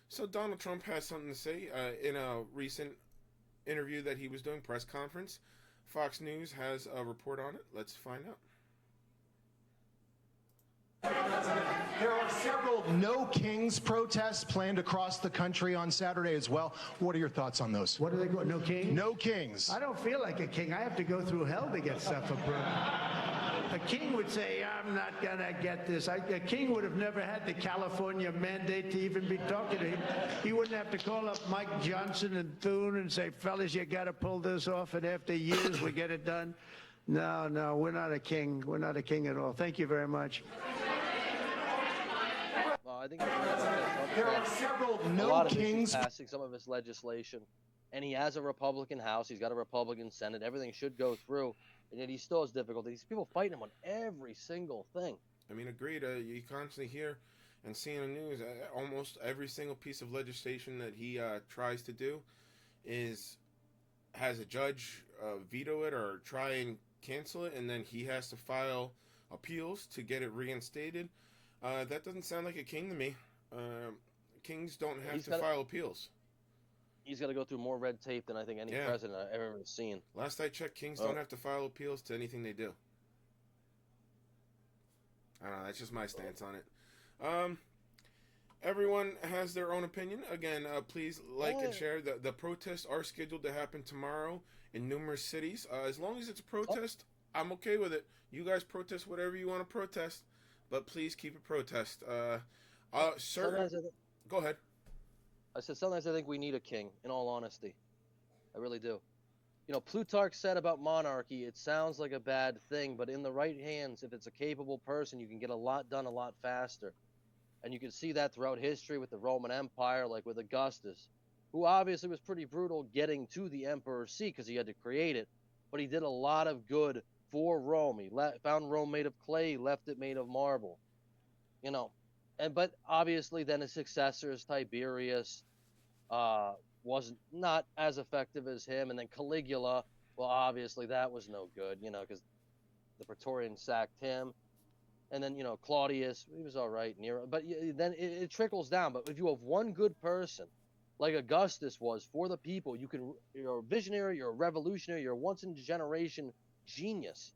So Donald Trump has something to say in a recent interview that he was doing, press conference. Fox News has a report on it. Let's find out. There are several No Kings protests planned across the country on Saturday as well. What are your thoughts on those? What do they go? No king? No Kings. I don't feel like a king. I have to go through hell to get stuff approved. A king would say, I'm not going to get this. A king would have never had the California mandate to even be talking to him. He wouldn't have to call up Mike Johnson and Thune and say, fellas, you got to pull this off, and after years we get it done. No, we're not a king. We're not a king at all. Thank you very much. Well, I think if you look at Trump, There are several a No lot of Kings. issues passing some of his legislation, and he has a Republican House. He's got a Republican Senate. Everything should go through, and yet he still has difficulty. These people fighting him on every single thing. I mean, agreed. You constantly hear and see in the news almost every single piece of legislation that he tries to do has a judge veto it or try and cancel it, and then he has to file appeals to get it reinstated. That doesn't sound like a king to me. Kings don't have He's to gotta- file appeals. He's got to go through more red tape than I think any Yeah. president I've ever seen. Last I checked, kings Oh. don't have to file appeals to anything they do. I don't know. That's just my stance on it. Everyone has their own opinion. Again, please like and share. The protests are scheduled to happen tomorrow in numerous cities. As long as it's a protest, I'm okay with it. You guys protest whatever you want to protest, but please keep it protest. Sir, Sometimes go ahead. I said sometimes I think we need a king. In all honesty, I really do. You know, Plutarch said about monarchy, it sounds like a bad thing, but in the right hands, if it's a capable person, you can get a lot done a lot faster. And you can see that throughout history with the Roman Empire, like with Augustus, who obviously was pretty brutal getting to the emperor's seat because he had to create it, but he did a lot of good for Rome. He found Rome made of clay, left it made of marble. You know, but obviously then his successors, Tiberius, wasn't not as effective as him, and then Caligula. Well, obviously that was no good, because the Praetorians sacked him, and then Claudius, he was all right. Nero, but then it trickles down. But if you have one good person, like Augustus was for the people, you're a visionary, you're a revolutionary, you're a once in a generation genius,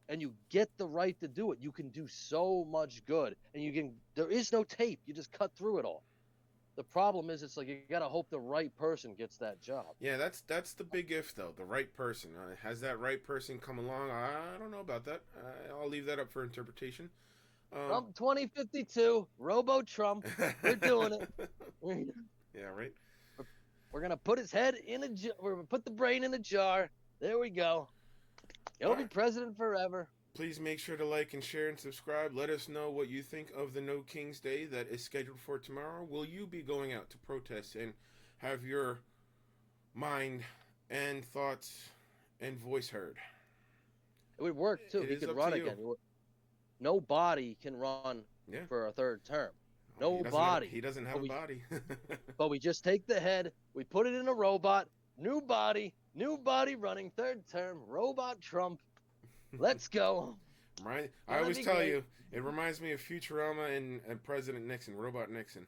and you get the right to do it. You can do so much good, and there is no tape. You just cut through it all. The problem is, it's like you gotta hope the right person gets that job. Yeah, that's the big if though. The right person. Has that right person come along? I don't know about that. I'll leave that up for interpretation. Trump 2052, Robo Trump. We're doing it. Yeah, right. We're gonna put his head in a jar. We're gonna put the brain in a jar. There we go. He'll be president forever. Please make sure to like and share and subscribe. Let us know what you think of the No Kings Day that is scheduled for tomorrow. Will you be going out to protest and have your mind and thoughts and voice heard? It would work too. He could run again. Nobody can run for a third term. Nobody. He doesn't have a body. But we just take the head, we put it in a robot, new body running third term, Robot Trump. Let's go. Right. I always tell you, it reminds me of Futurama and President Nixon, Robot Nixon.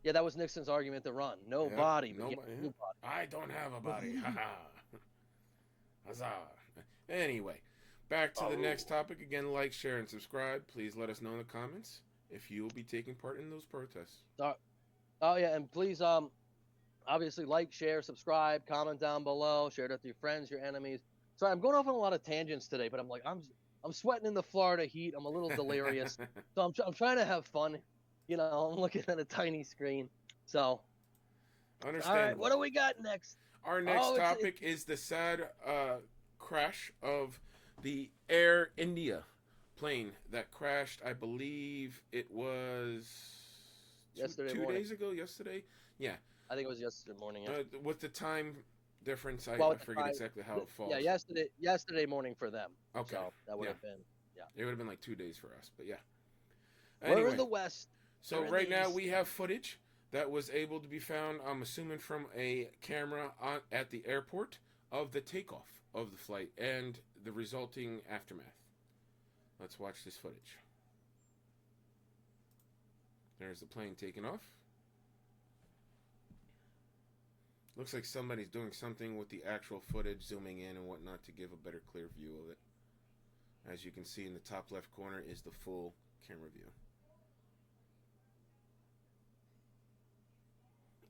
Yeah, that was Nixon's argument to run. No body. New body. I don't have a body. Huzzah. Anyway, back to the next topic. Again, like, share, and subscribe. Please let us know in the comments if you will be taking part in those protests. Oh yeah, and please obviously like, share, subscribe, comment down below, share it with your friends, your enemies. Sorry, I'm going off on a lot of tangents today, but I'm sweating in the Florida heat. I'm a little delirious, so I'm trying to have fun. I'm looking at a tiny screen. So, understand. All right, what do we got next? Our next topic is the sad crash of the Air India plane that crashed. I believe it was two days ago. Yesterday, yeah. I think it was yesterday morning. With the time difference, I forget exactly how it falls. Yeah, yesterday morning for them. Okay, so that would have been it would have been like 2 days for us, but yeah. Anyway, we're in the West. So right now we have footage that was able to be found, I'm assuming from a camera at the airport, of the takeoff of the flight and the resulting aftermath. Let's watch this footage. There's the plane taking off. Looks like somebody's doing something with the actual footage, zooming in and whatnot to give a better, clear view of it. As you can see in the top left corner is the full camera view.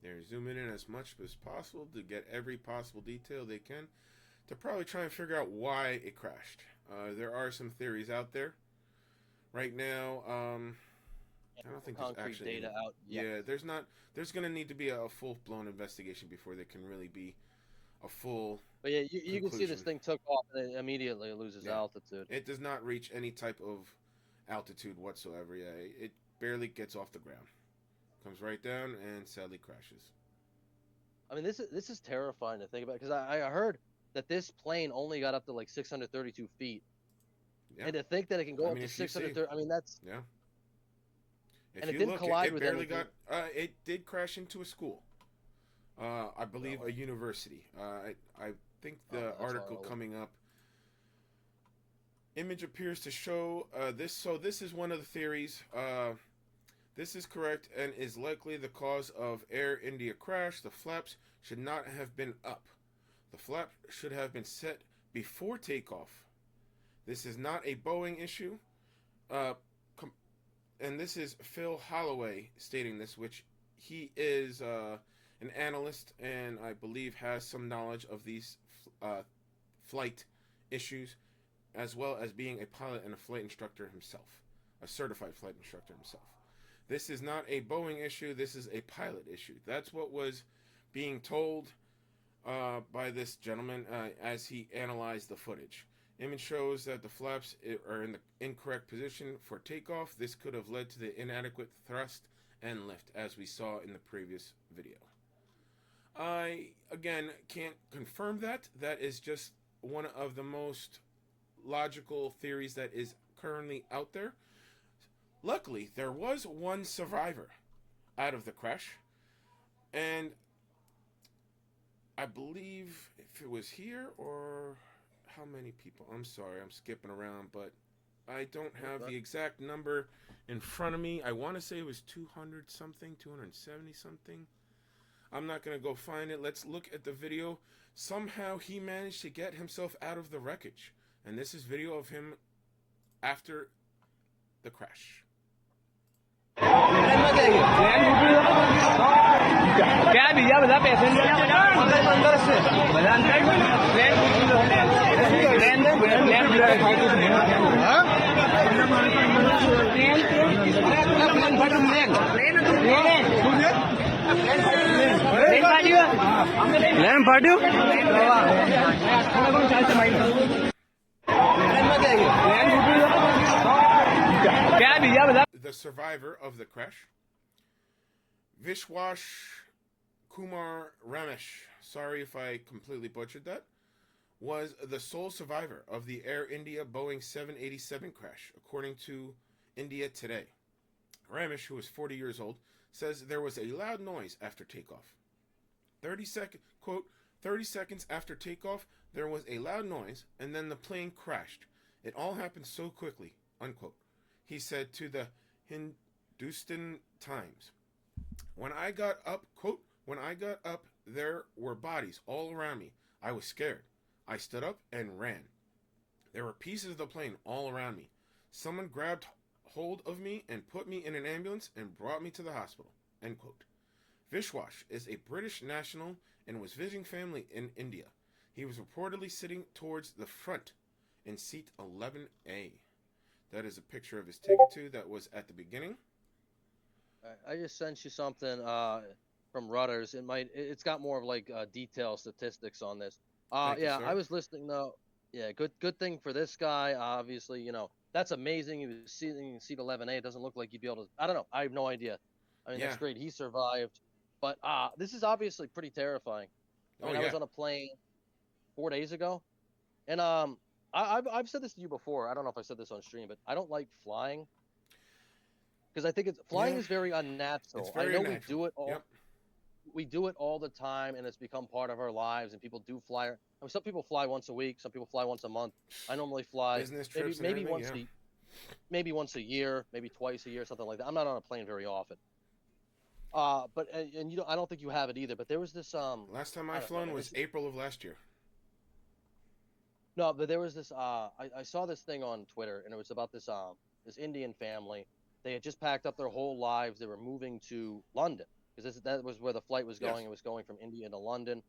They're zooming in as much as possible to get every possible detail they can to probably try and figure out why it crashed. There are some theories out there. Right now, I don't think there's actually data out yet. Yeah, there's not. There's going to need to be a full-blown investigation before there can really be a full. But yeah, you can see this thing took off and immediately it loses altitude. It does not reach any type of altitude whatsoever. Yeah, it barely gets off the ground. Comes right down and sadly crashes. I mean, this is terrifying to think about, because I heard that this plane only got up to like 632 feet. Yeah. And to think that it can go up to 630, I mean, that's... Yeah. If and you it didn't look, collide with anything. It did crash into a school. I believe a university. I think the article coming up. Image appears to show this. So this is one of the theories. This is correct and is likely the cause of Air India crash. The flaps should not have been up. The flap should have been set before takeoff. This is not a Boeing issue. And this is Phil Holloway stating this, which he is an analyst and I believe has some knowledge of these flight issues, as well as being a pilot and a flight instructor himself, a certified flight instructor himself. This is not a Boeing issue. This is a pilot issue. That's what was being told by this gentleman as he analyzed the footage. Image shows that the flaps are in the incorrect position for takeoff. This could have led to the inadequate thrust and lift, as we saw in the previous video. I, again, can't confirm that. That is just one of the most logical theories that is currently out there. Luckily, there was one survivor out of the crash, and I believe if it was here or how many people. I'm sorry, I'm skipping around, but I don't have the exact number in front of me. I want to say it was 200 something, 270 something. I'm not going to go find it. Let's look at the video. Somehow he managed to get himself out of the wreckage. And this is video of him after the crash. The survivor of the crash, Vishwash Kumar Ramesh, sorry if I completely butchered that, was the sole survivor of the Air India Boeing 787 crash, according to India Today. Ramesh, who was 40 years old, says there was a loud noise after takeoff. 30 seconds after takeoff, there was a loud noise, and then the plane crashed. It all happened so quickly, unquote. He said to the Hindustan Times. When I got up, quote, when I got up, there were bodies all around me. I was scared. I stood up and ran. There were pieces of the plane all around me. Someone grabbed hold of me and put me in an ambulance and brought me to the hospital, end quote. Vishwash is a British national and was visiting family in India. He was reportedly sitting towards the front in seat 11A. That is a picture of his ticket too. That was at the beginning. I just sent you something from Reuters. It's got more of like detailed statistics on this. Thank you, Yeah, sir. I was listening though. Yeah, good thing for this guy. Obviously, that's amazing. He was sitting in seat 11A. It doesn't look like you'd be able to. I don't know. I have no idea. I mean, Yeah. that's great. He survived. But this is obviously pretty terrifying. I was on a plane 4 days ago, and I've said this to you before. I don't know if I said this on stream, but I don't like flying because I think flying is very unnatural. It's very I know unnatural. we do it all. Yep. We do it all the time, and it's become part of our lives. And people do fly. I mean, some people fly once a week. Some people fly once a month. I normally fly Business trips and maybe everything, maybe once a year, maybe twice a year, something like that. I'm not on a plane very often. But and I don't think you have it either. But there was this Last time I flown was April of last year. No, but there was this. I saw this thing on Twitter, and it was about this this Indian family. They had just packed up their whole lives. They were moving to London because that was where the flight was going. Yes. It was going from India to London,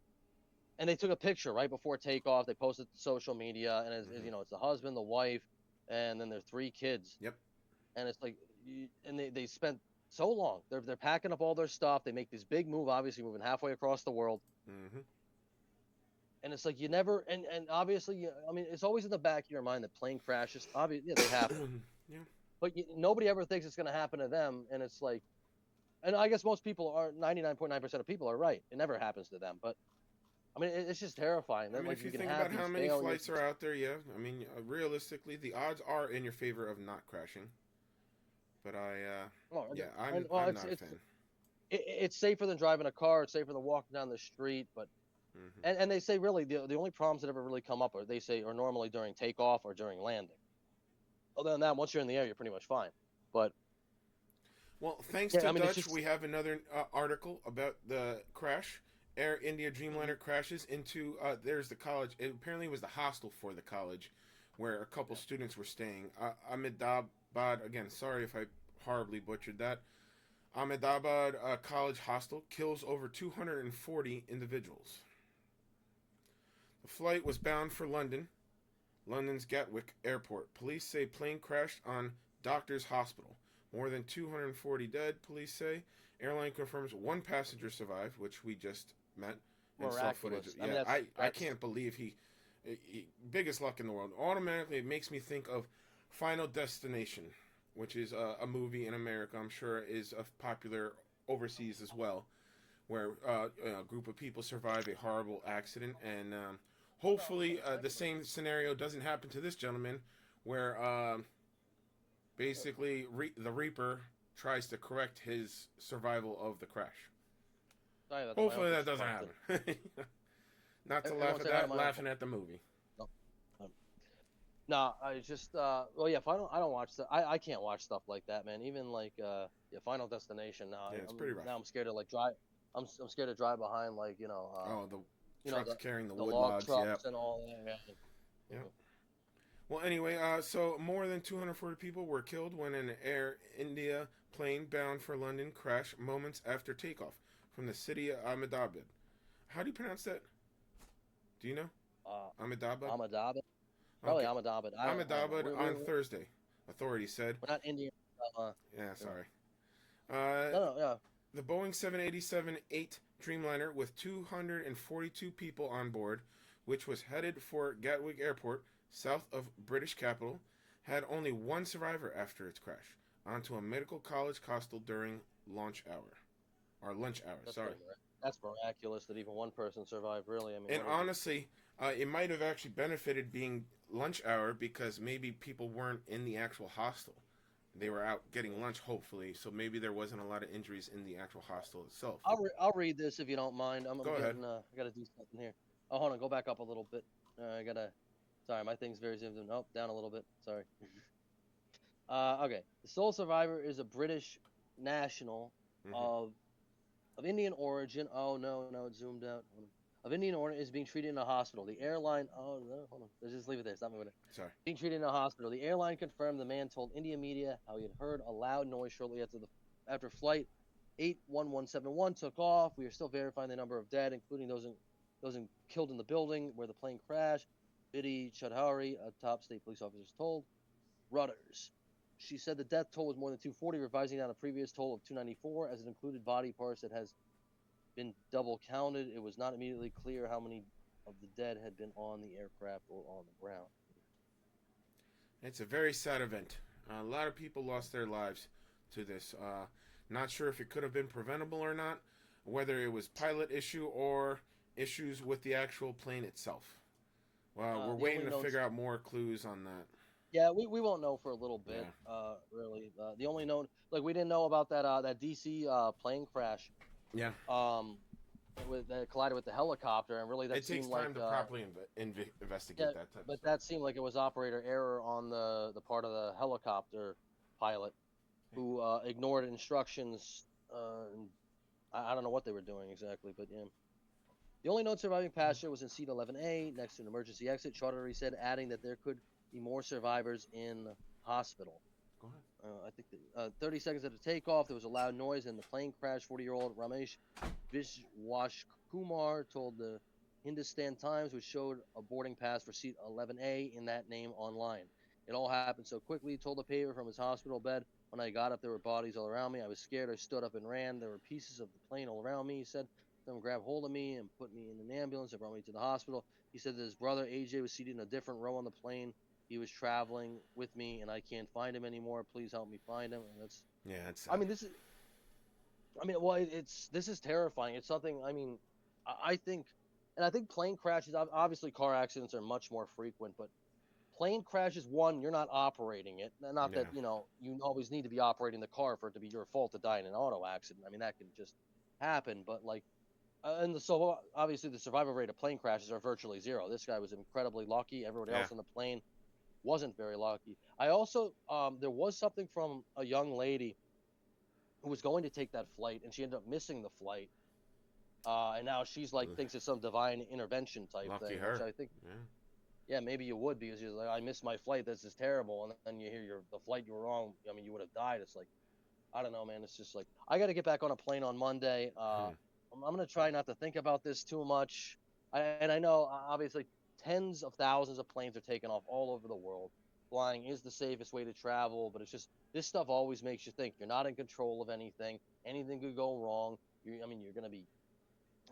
and they took a picture right before takeoff. They posted to social media, and it's the husband, the wife, and then their 3 kids. Yep. And it's like, and they spent so long. They're packing up all their stuff. They make this big move, obviously moving halfway across the world. Mm-hmm. And it's like you never, and obviously, I mean, it's always in the back of your mind that plane crashes. Obviously, yeah, they happen. Yeah. But nobody ever thinks it's going to happen to them. And it's like, and I guess most people are, 99.9% of people are right. It never happens to them. But I mean, it's just terrifying. I mean, Like, if you can think have about how these many failures. flights are out there, yeah. I mean, realistically, the odds are in your favor of not crashing. But I'm not a fan. It's safer than driving a car. It's safer than walking down the street. But and they say really the only problems that ever really come up are normally during takeoff or during landing. Other than that, once you're in the air, you're pretty much fine. But well, thanks yeah, to I mean, it's Dutch, just- we have another article about the crash. Air India Dreamliner crashes into there's the college. It apparently was the hostel for the college, where a couple students were staying. Ahmedabad, again, sorry if I horribly butchered that. Ahmedabad College Hostel kills over 240 individuals. The flight was bound for London's Gatwick Airport. Police say plane crashed on Doctors Hospital. More than 240 dead, police say. Airline confirms 1 passenger survived, which we just met and saw footage. Miraculous. I mean, Yeah, I that's- can't believe he biggest luck in the world. Automatically, it makes me think of Final Destination, which is a movie in America. I'm sure is popular overseas as well, where a group of people survive a horrible accident, and hopefully the same scenario doesn't happen to this gentleman, where basically the Reaper tries to correct his survival of the crash. Sorry about Hopefully my that doesn't happen. Not to laugh at that, laughing at the movie. No, I just well, yeah. If I don't watch that. I can't watch stuff like that, man. Even like Final Destination. Now, Yeah, it's pretty rough. Now I'm scared to like drive. I'm scared to drive behind like the trucks carrying the wood log logs, trucks and all that. Yeah. Well, anyway, so more than 240 people were killed when an Air India plane bound for London crashed moments after takeoff from the city of Ahmedabad. How do you pronounce that? Do you know? Ahmedabad? Ahmedabad? Probably okay. Ahmedabad. Ahmedabad on Thursday, authorities said. We're not Indian. Yeah, sorry. No, the Boeing 787-8 Dreamliner with 242 people on board, which was headed for Gatwick Airport, south of British capital, had only one survivor after its crash, onto a medical college hostel during lunch hour. That's miraculous that even one person survived, really. I mean, and honestly, it might have actually benefited being lunch hour because maybe people weren't in the actual hostel. They were out getting lunch, hopefully, so maybe there wasn't a lot of injuries in the actual hostel itself. I'll read this if you don't mind. Go ahead. I gotta do something here. Oh, hold on, go back up a little bit. Sorry, my thing's very zoomed in. Oh, down a little bit. Sorry. Okay. The sole survivor is a British national of Indian origin. Oh no, it zoomed out. Of Indian origin is being treated in a hospital. The airline. Oh no, hold on. Let's just leave it there. Stop moving it. Sorry. Being treated in a hospital. The airline confirmed the man told India media how he had heard a loud noise shortly after flight 81171 took off. We are still verifying the number of dead, including those killed in the building where the plane crashed. Biddy Chaudhary, a top state police officer, told Reuters. She said the death toll was more than 240, revising down a previous toll of 294, as it included body parts that has been double counted. It was not immediately clear how many of the dead had been on the aircraft or on the ground. It's a very sad event. A lot of people lost their lives to this. Not sure if it could have been preventable or not, whether it was pilot issue or issues with the actual plane itself. Well, we're waiting to figure out more clues on that. Yeah, we won't know for a little bit, really. The only known, like, we didn't know about that DC plane crash. Yeah. That collided with the helicopter, and really that seemed like... It takes time to properly investigate that type of stuff. But that seemed like it was operator error on the part of the helicopter pilot who ignored instructions. I don't know what they were doing exactly, but yeah. The only known surviving passenger was in seat 11A next to an emergency exit, Chaudhary said, adding that there could be more survivors in the hospital. Go ahead. I think 30 seconds after takeoff, there was a loud noise and the plane crashed. 40-year-old Ramesh Vishwashkumar told the Hindustan Times, which showed a boarding pass for seat 11A in that name online. It all happened so quickly, told the paper from his hospital bed. When I got up, there were bodies all around me. I was scared. I stood up and ran. There were pieces of the plane all around me, he said. Someone grabbed hold of me and put me in an ambulance and brought me to the hospital. He said that his brother, AJ, was seated in a different row on the plane. He was traveling with me, and I can't find him anymore. Please help me find him. And that's... Yeah, it's... this is terrifying. It's something, I think plane crashes, obviously car accidents are much more frequent, but plane crashes, one, you're not operating it. Not that, you always need to be operating the car for it to be your fault to die in an auto accident. That can just happen, but so obviously the survival rate of plane crashes are virtually zero. This guy was incredibly lucky. Everybody else on the plane wasn't very lucky. I also, there was something from a young lady who was going to take that flight, and she ended up missing the flight. And now she's thinks it's some divine intervention type lucky thing. Her. Which I think, yeah, maybe you would, because you're like, I missed my flight. This is terrible. And then you hear the flight you were on. You would have died. It's like, I don't know, man. It's just like, I got to get back on a plane on Monday. I'm going to try not to think about this too much. I know, obviously, tens of thousands of planes are taken off all over the world. Flying is the safest way to travel, but it's just, this stuff always makes you think. You're not in control of anything. Anything could go wrong. You're going to be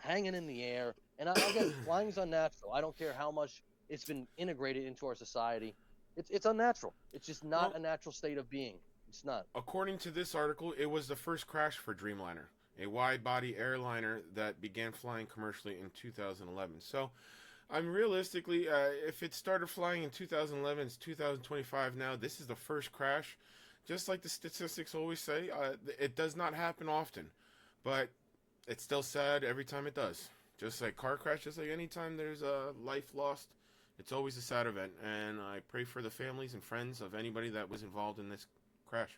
hanging in the air. And again, flying is unnatural. I don't care how much it's been integrated into our society. It's unnatural. It's just not a natural state of being. It's not. According to this article, it was the first crash for Dreamliner, a wide-body airliner that began flying commercially in 2011. So, realistically, if it started flying in 2011, it's 2025 now. This is the first crash. just like the statistics always say, it does not happen often, but it's still sad every time it does. Just like car crashes, like anytime there's a life lost, it's always a sad event. And I pray for the families and friends of anybody that was involved in this crash.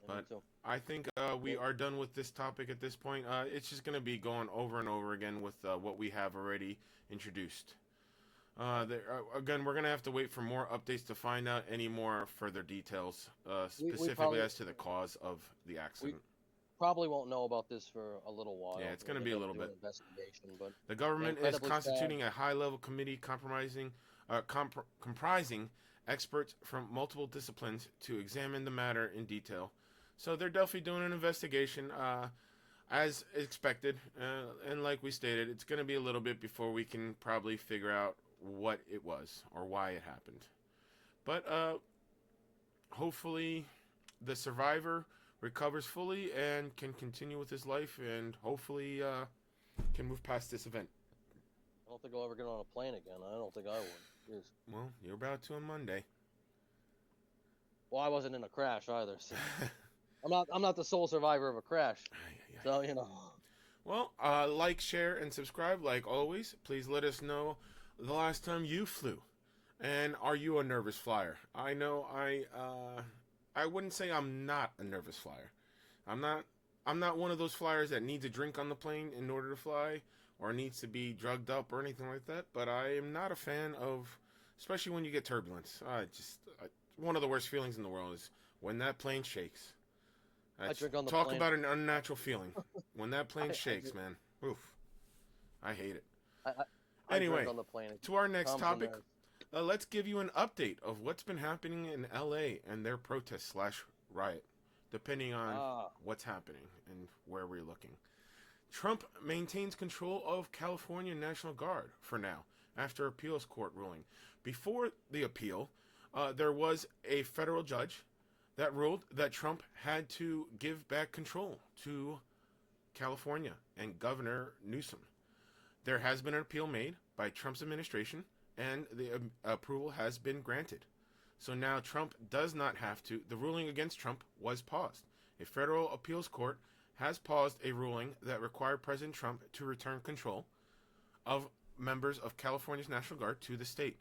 But I think we are done with this topic at this point. It's just going to be going over and over again with what we have already introduced. Again, we're going to have to wait for more updates to find out any more further details, specifically as to the cause of the accident. We probably won't know about this for a little while. Yeah, it's going to be a little bit. Investigation, but the government is constituting a high-level committee comprising experts from multiple disciplines to examine the matter in detail. So they're definitely doing an investigation, as expected. And like we stated, it's going to be a little bit before we can probably figure out what it was or why it happened. But hopefully the survivor recovers fully and can continue with his life, and hopefully can move past this event. I don't think I'll ever get on a plane again. I don't think I would. Well, you're about to on Monday. Well, I wasn't in a crash either. So. I'm not the sole survivor of a crash. So, you know. Well, like, share, and subscribe like always. Please let us know the last time you flew. And are you a nervous flyer? I know I wouldn't say I'm not a nervous flyer. I'm not one of those flyers that needs a drink on the plane in order to fly or needs to be drugged up or anything like that, but I am not a fan of, especially when you get turbulence. One of the worst feelings in the world is when that plane shakes. Talk about an unnatural feeling. When that plane shakes, man. Oof. I hate it. Anyway, to our next topic, let's give you an update of what's been happening in LA and their protest/riot, depending on what's happening and where we're looking. Trump maintains control of California National Guard for now, after appeals court ruling. Before the appeal, there was a federal judge that ruled that Trump had to give back control to California and Governor Newsom. There has been an appeal made by Trump's administration, and the approval has been granted. So now Trump does not have to. The ruling against Trump was paused. A federal appeals court has paused a ruling that required President Trump to return control of members of California's National Guard to the state.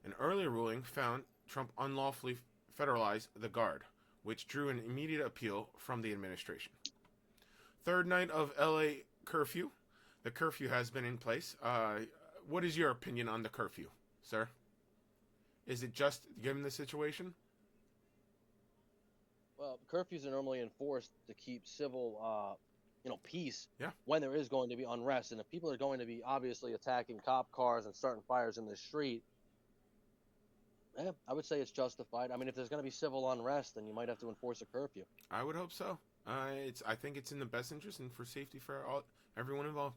An earlier ruling found Trump unlawfully federalized the Guard, which drew an immediate appeal from the administration. Third night of LA curfew. The curfew has been in place. What is your opinion on the curfew, sir? Is it just given the situation? Well, curfews are normally enforced to keep civil, peace. Yeah. When there is going to be unrest, and if people are going to be obviously attacking cop cars and starting fires in the street, I would say it's justified. I mean, if there's going to be civil unrest, then you might have to enforce a curfew. I would hope so. I think it's in the best interest and for safety for everyone involved.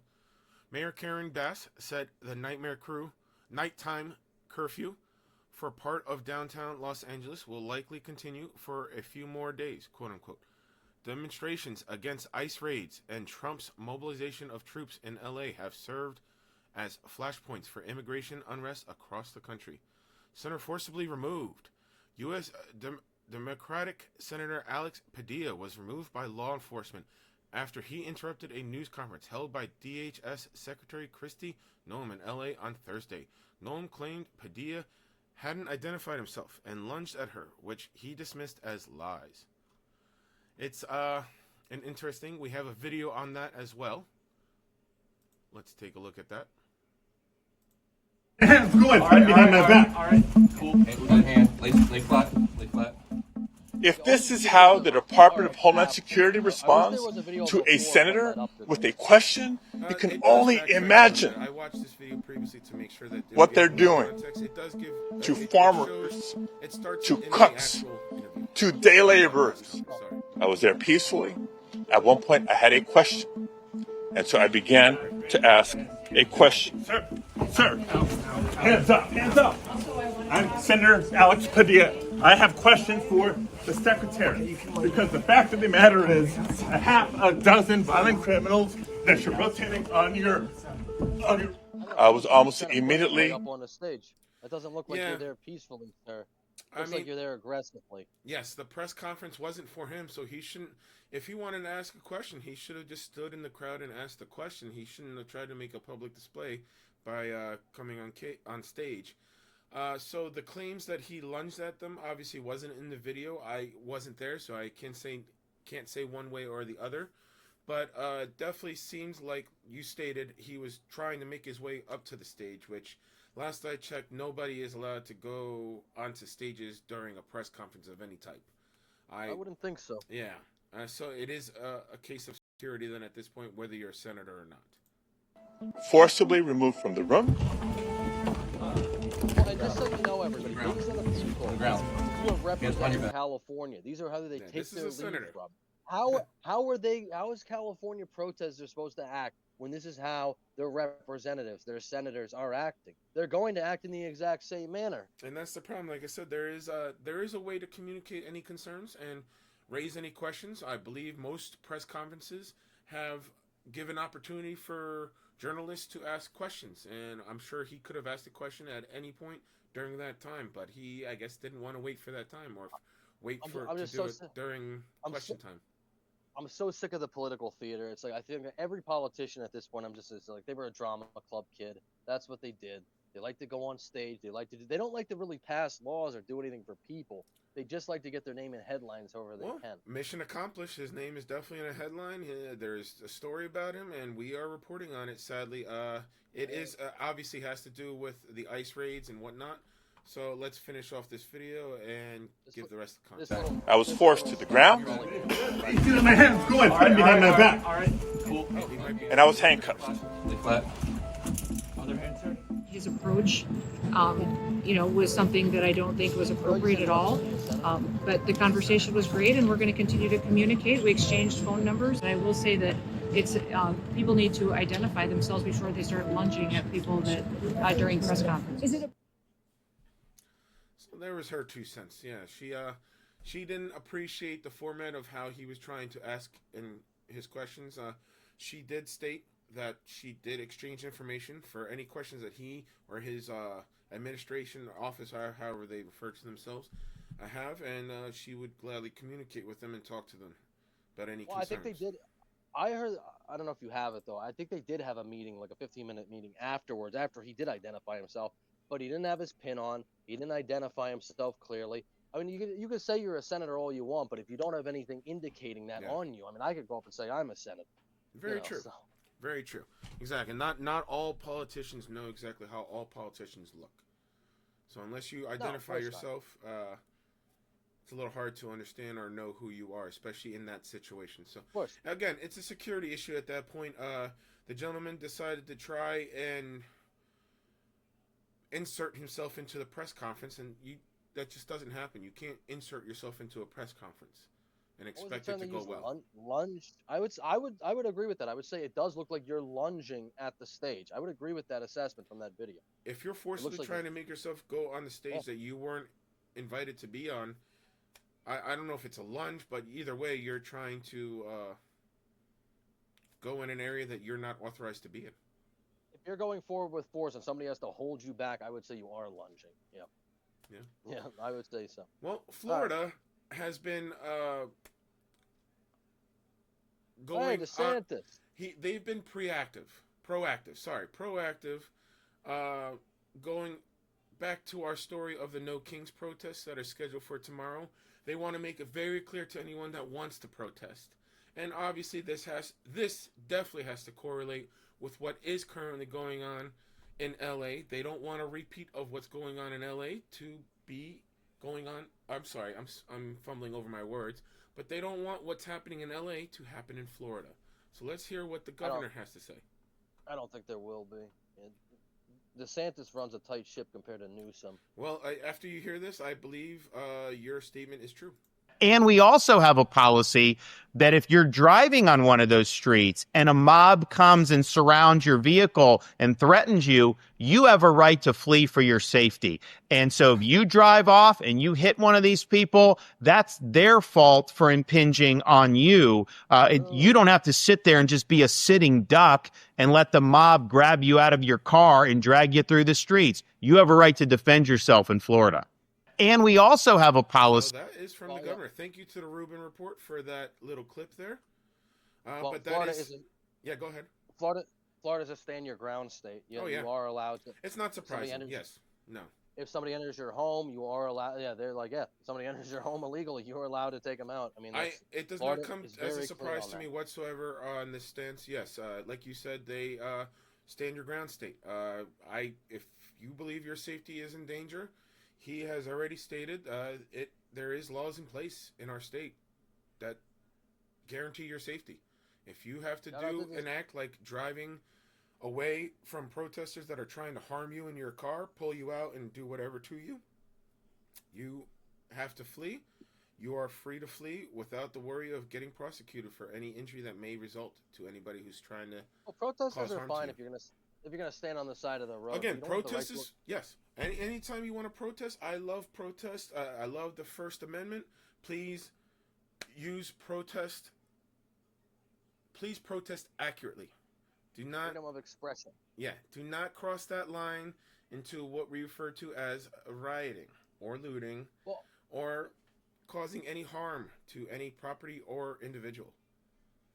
Mayor Karen Bass said the nighttime curfew for part of downtown Los Angeles will likely continue for a few more days, quote unquote. Demonstrations against ICE raids and Trump's mobilization of troops in LA have served as flashpoints for immigration unrest across the country. Senator forcibly removed. U.S. Democratic Senator Alex Padilla was removed by law enforcement after he interrupted a news conference held by DHS Secretary Kristi Noem in L.A. on Thursday. Noem claimed Padilla hadn't identified himself and lunged at her, which he dismissed as lies. It's an interesting. We have a video on that as well. Let's take a look at that. Hands going right behind my back. All right. Cool. One hand. Lay flat. Lay flat. If this is how the Department of Homeland Security responds to a senator with a question, you can only imagine what they're doing to farmers, to cooks, to day laborers. I was there peacefully. At one point, I had a question, and so I began to ask a question. Sir, hands up, hands up. I'm Senator Alex Padilla. I have questions for the secretary, because the fact of the matter is a half a dozen violent criminals that you're rotating on your... I was almost immediately... Up on the stage. That doesn't look like you're there peacefully, sir. Looks like you're there aggressively. Yes, the press conference wasn't for him, so he shouldn't. If he wanted to ask a question, he should have just stood in the crowd and asked the question. He shouldn't have tried to make a public display by coming on stage. So the claims that he lunged at them obviously wasn't in the video. I wasn't there, so I can't say one way or the other. But definitely seems like you stated he was trying to make his way up to the stage, which last I checked, nobody is allowed to go onto stages during a press conference of any type. I wouldn't think so. Yeah. So it is a case of security then at this point, whether you're a senator or not. Forcibly removed from the room. Well, and just so you know, everybody, these are the people who are representing California. These are how they take their lead from. How is California protesters supposed to act when this is how their representatives, their senators are acting? They're going to act in the exact same manner. And that's the problem. Like I said, there is a way to communicate any concerns and raise any questions. I believe most press conferences have given opportunity for journalists to ask questions, and I'm sure he could have asked a question at any point during that time, but he, I guess, didn't want to wait for that time or wait to do it during question time. I'm so sick of the political theater. It's like I think every politician at this point, it's like they were a drama club kid. That's what they did. They like to go on stage. They don't like to really pass laws or do anything for people. They just like to get their name in headlines however they can. Mission accomplished. His name is definitely in a headline. There's a story about him, and we are reporting on it, sadly. It is obviously has to do with the ICE raids and whatnot. So let's finish off this video and give the rest of the context. I was forced to the ground. My hands, go ahead, find behind my back. All right, cool. And I was handcuffed. Lay flat. His approach, was something that I don't think was appropriate at all. But the conversation was great, and we're going to continue to communicate. We exchanged phone numbers. And I will say that it's people need to identify themselves before they start lunging at people that during press conferences. So there was her 2 cents. Yeah, she didn't appreciate the format of how he was trying to ask in his questions. She did state that she did exchange information for any questions that he or his administration or office, however they refer to themselves, have, and she would gladly communicate with them and talk to them about any concerns. I think they did. I don't know if you have it, though. I think they did have a meeting, like a 15-minute meeting afterwards, after he did identify himself, but he didn't have his pin on. He didn't identify himself clearly. I mean, you could say you're a senator all you want, but if you don't have anything indicating that on you, I mean, I could go up and say I'm a senator. Very true. So. Very true. Exactly. Not all politicians know exactly how all politicians look. So unless you identify yourself, it's a little hard to understand or know who you are, especially in that situation. So again, it's a security issue at that point. The gentleman decided to try and insert himself into the press conference, and that just doesn't happen. You can't insert yourself into a press conference and expect it to go well. Lunge. I would agree with that. I would say it does look like you're lunging at the stage. I would agree with that assessment from that video. If you're forcibly trying to make yourself go on the stage that you weren't invited to be on, I don't know if it's a lunge, but either way, you're trying to go in an area that you're not authorized to be in. If you're going forward with force and somebody has to hold you back, I would say you are lunging. Yeah, I would say so. Well, Florida has been going. DeSantis. They've been proactive. Going back to our story of the No Kings protests that are scheduled for tomorrow. They want to make it very clear to anyone that wants to protest, and obviously this definitely has to correlate with what is currently going on in LA. They don't want a repeat of what's going on in LA to be going on. I'm sorry, I'm fumbling over my words, but they don't want what's happening in LA to happen in Florida. So let's hear what the governor has to say. I don't think there will be. DeSantis runs a tight ship compared to Newsom. Well, after you hear this, I believe your statement is true. And we also have a policy that if you're driving on one of those streets and a mob comes and surrounds your vehicle and threatens you, you have a right to flee for your safety. And so if you drive off and you hit one of these people, that's their fault for impinging on you. You don't have to sit there and just be a sitting duck and let the mob grab you out of your car and drag you through the streets. You have a right to defend yourself in Florida. And we also have a policy. That is from the governor. Thank you to the Rubin Report for that little clip there. Well, but Florida that is, yeah, go ahead. Florida's a stand your ground state. You are allowed to. It's not surprising. Yes. No. If somebody enters your home, you are allowed. Yeah, they're like, if somebody enters your home illegally, you are allowed to take them out. I mean, it does Florida not come as a surprise to me whatsoever on this stance. Yes, like you said, they stand your ground state. If you believe your safety is in danger, he has already stated there is laws in place in our state that guarantee your safety. If you have to do an act like driving away from protesters that are trying to harm you in your car, pull you out and do whatever to you, you have to flee. You are free to flee without the worry of getting prosecuted for any injury that may result to anybody who's trying to protesters are fine if you're gonna stand on the side of the road. Again, protesters, yes. Anytime you want to protest, I love protest. I love the First Amendment. Please use protest. Please protest accurately. Do not freedom of expression. Yeah, do not cross that line into what we refer to as rioting or looting or causing any harm to any property or individual.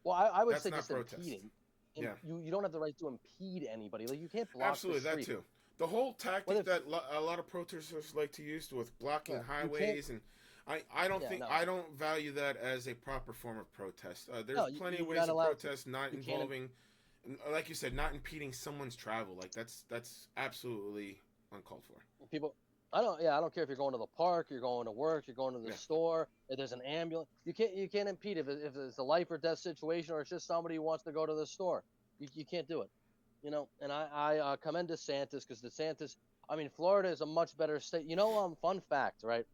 Well, I would That's say not just protest. impeding. Yeah. You don't have the right to impede anybody. Like you can't block Absolutely, the street. that too. The whole tactic that a lot of protesters like to use with blocking highways and I don't value that as a proper form of protest. There's plenty of ways to protest not involving, like you said, not impeding someone's travel. Like that's absolutely uncalled for. I don't care if you're going to the park, you're going to work, you're going to the store, if there's an ambulance. You can't impede if it's a life or death situation or it's just somebody who wants to go to the store. You can't do it. You know, and I commend DeSantis because DeSantis, I mean, Florida is a much better state. You know, fun fact, right?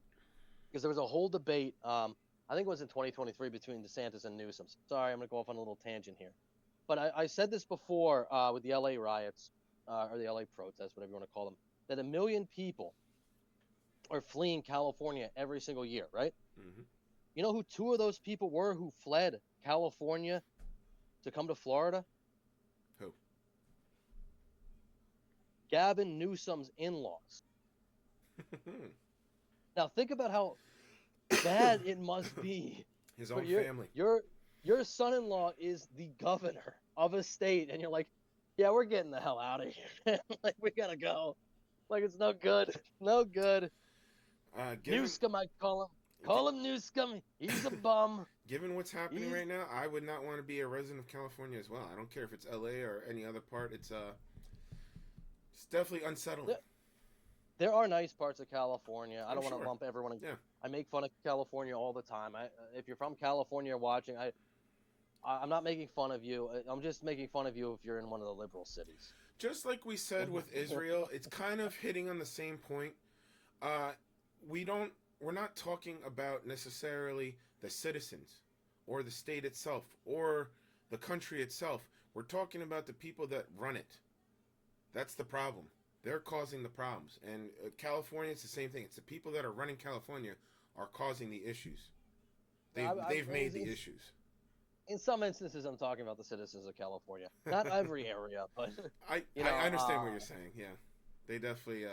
Because there was a whole debate, I think it was in 2023 between DeSantis and Newsom. Sorry, I'm going to go off on a little tangent here. But I said this before with the LA riots, or the LA protests, whatever you want to call them, that 1 million people are fleeing California every single year, right? Mm-hmm. You know who 2 of those people were who fled California to come to Florida? Who? Gavin Newsom's in-laws. Now think about how bad it must be. His own family. Your son-in-law is the governor of a state, and you're like, yeah, we're getting the hell out of here. Like we gotta go. Like it's no good. No good. Newscom, I call him. Call him Newscom. He's a bum. Given what's happening right now, I would not want to be a resident of California as well. I don't care if it's LA or any other part. It's definitely unsettling. There are nice parts of California. I don't want to sure. lump everyone in. Yeah. I make fun of California all the time. If you're from California watching, I'm not making fun of you. I'm just making fun of you if you're in one of the liberal cities. Just like we said with Israel, it's kind of hitting on the same point. We're not talking about necessarily the citizens or the state itself or the country itself. We're talking about the people that run it. That's the problem. They're causing the problems. And California, it's the same thing. It's the people that are running California are causing the issues. They've made the issues. In some instances, I'm talking about the citizens of California. Not every area, but I understand what you're saying. Yeah, they definitely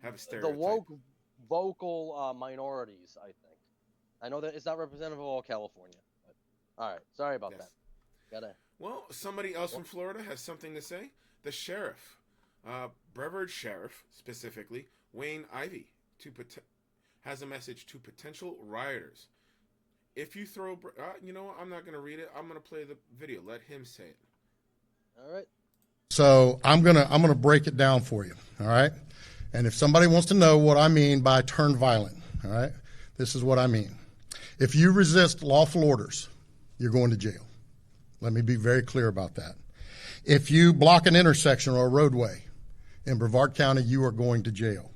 have a stereotype. The woke, vocal minorities, I think. I know that it's not representative of all California. But, all right, sorry about that. Well, somebody else from Florida has something to say. The sheriff, Brevard Sheriff specifically, Wayne Ivey, has a message to potential rioters. If you throw, you know what? I'm not going to read it. I'm going to play the video. Let him say it. All right. So I'm gonna break it down for you. All right. And if somebody wants to know what I mean by turn violent, all right, this is what I mean. If you resist lawful orders, you're going to jail. Let me be very clear about that. If you block an intersection or a roadway in Brevard County, you are going to jail.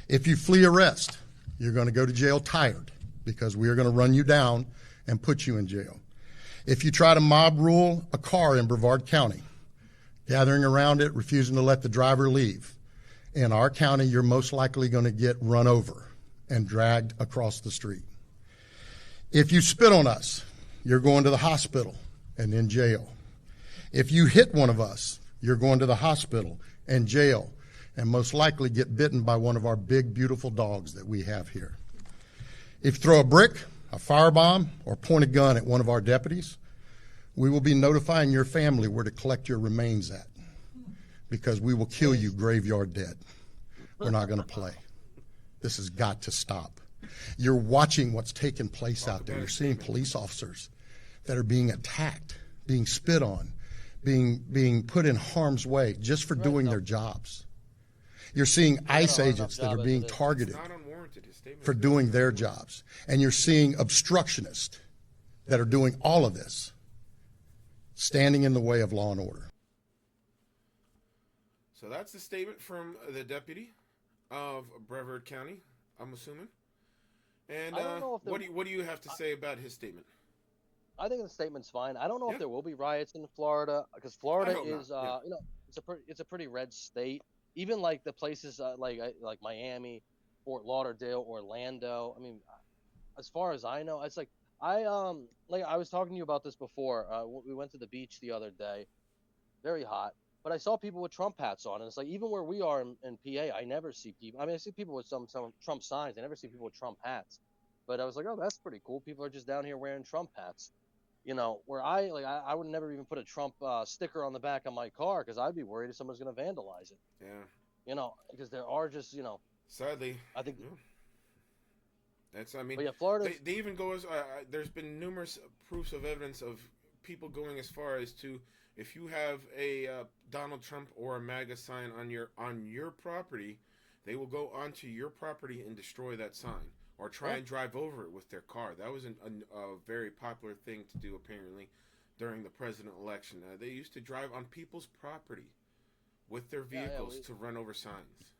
If you flee arrest, you're going to go to jail tired, because we are going to run you down and put you in jail. If you try to mob rule a car in Brevard County, gathering around it, refusing to let the driver leave, in our county, you're most likely going to get run over and dragged across the street. If you spit on us, you're going to the hospital and in jail. If you hit one of us, you're going to the hospital and jail. and most likely get bitten by one of our big, beautiful dogs that we have here. If you throw a brick, a firebomb, or point a gun at one of our deputies, we will be notifying your family where to collect your remains at, because we will kill you graveyard dead. We're not going to play. This has got to stop. You're watching what's taking place out there. You're seeing police officers that are being attacked, being spit on, being put in harm's way just for doing their jobs. You're seeing ICE agents that are being targeted for doing their jobs. And you're seeing obstructionists that are doing all of this, standing in the way of law and order. So that's the statement from the deputy of Brevard County, I'm assuming. And what do you have to say about his statement? I think the statement's fine. I don't know if there will be riots in Florida, because Florida is, it's a pretty red state. Even like the places like Miami, Fort Lauderdale, Orlando. I mean, as far as I know, it's like I was talking to you about this before. We went to the beach the other day, very hot. But I saw people with Trump hats on, and it's like even where we are in PA, I never see people. I mean, I see people with some Trump signs. I never see people with Trump hats. But I was like, oh, that's pretty cool. People are just down here wearing Trump hats. You know, where I would never even put a Trump sticker on the back of my car because I'd be worried if someone's going to vandalize it. Yeah. You know, because there are just, Sadly. I think. Yeah. That's, I mean, but yeah, Florida. They even go as, there's been numerous proofs of evidence of people going as far as to, if you have a Donald Trump or a MAGA sign on your property, they will go onto your property and destroy that sign or try and drive over it with their car. That was a very popular thing to do apparently during the president election. They used to drive on people's property with their vehicles to run over signs.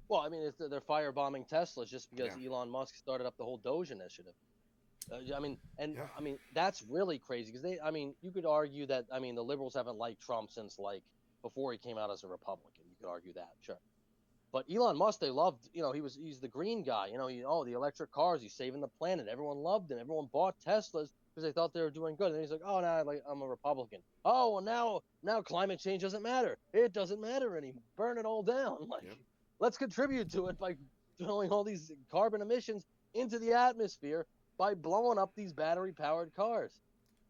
Well, I mean, they're firebombing Teslas just because Elon Musk started up the whole Doge initiative. I mean, that's really crazy because you could argue that, the liberals haven't liked Trump since before he came out as a Republican. You could argue that, sure. But Elon Musk, they loved, he's the green guy, the electric cars, he's saving the planet. Everyone loved him. Everyone bought Teslas because they thought they were doing good. And then he's like, oh, no, I'm a Republican. Oh, well, now climate change doesn't matter. It doesn't matter anymore. Burn it all down. Let's contribute to it by throwing all these carbon emissions into the atmosphere by blowing up these battery-powered cars.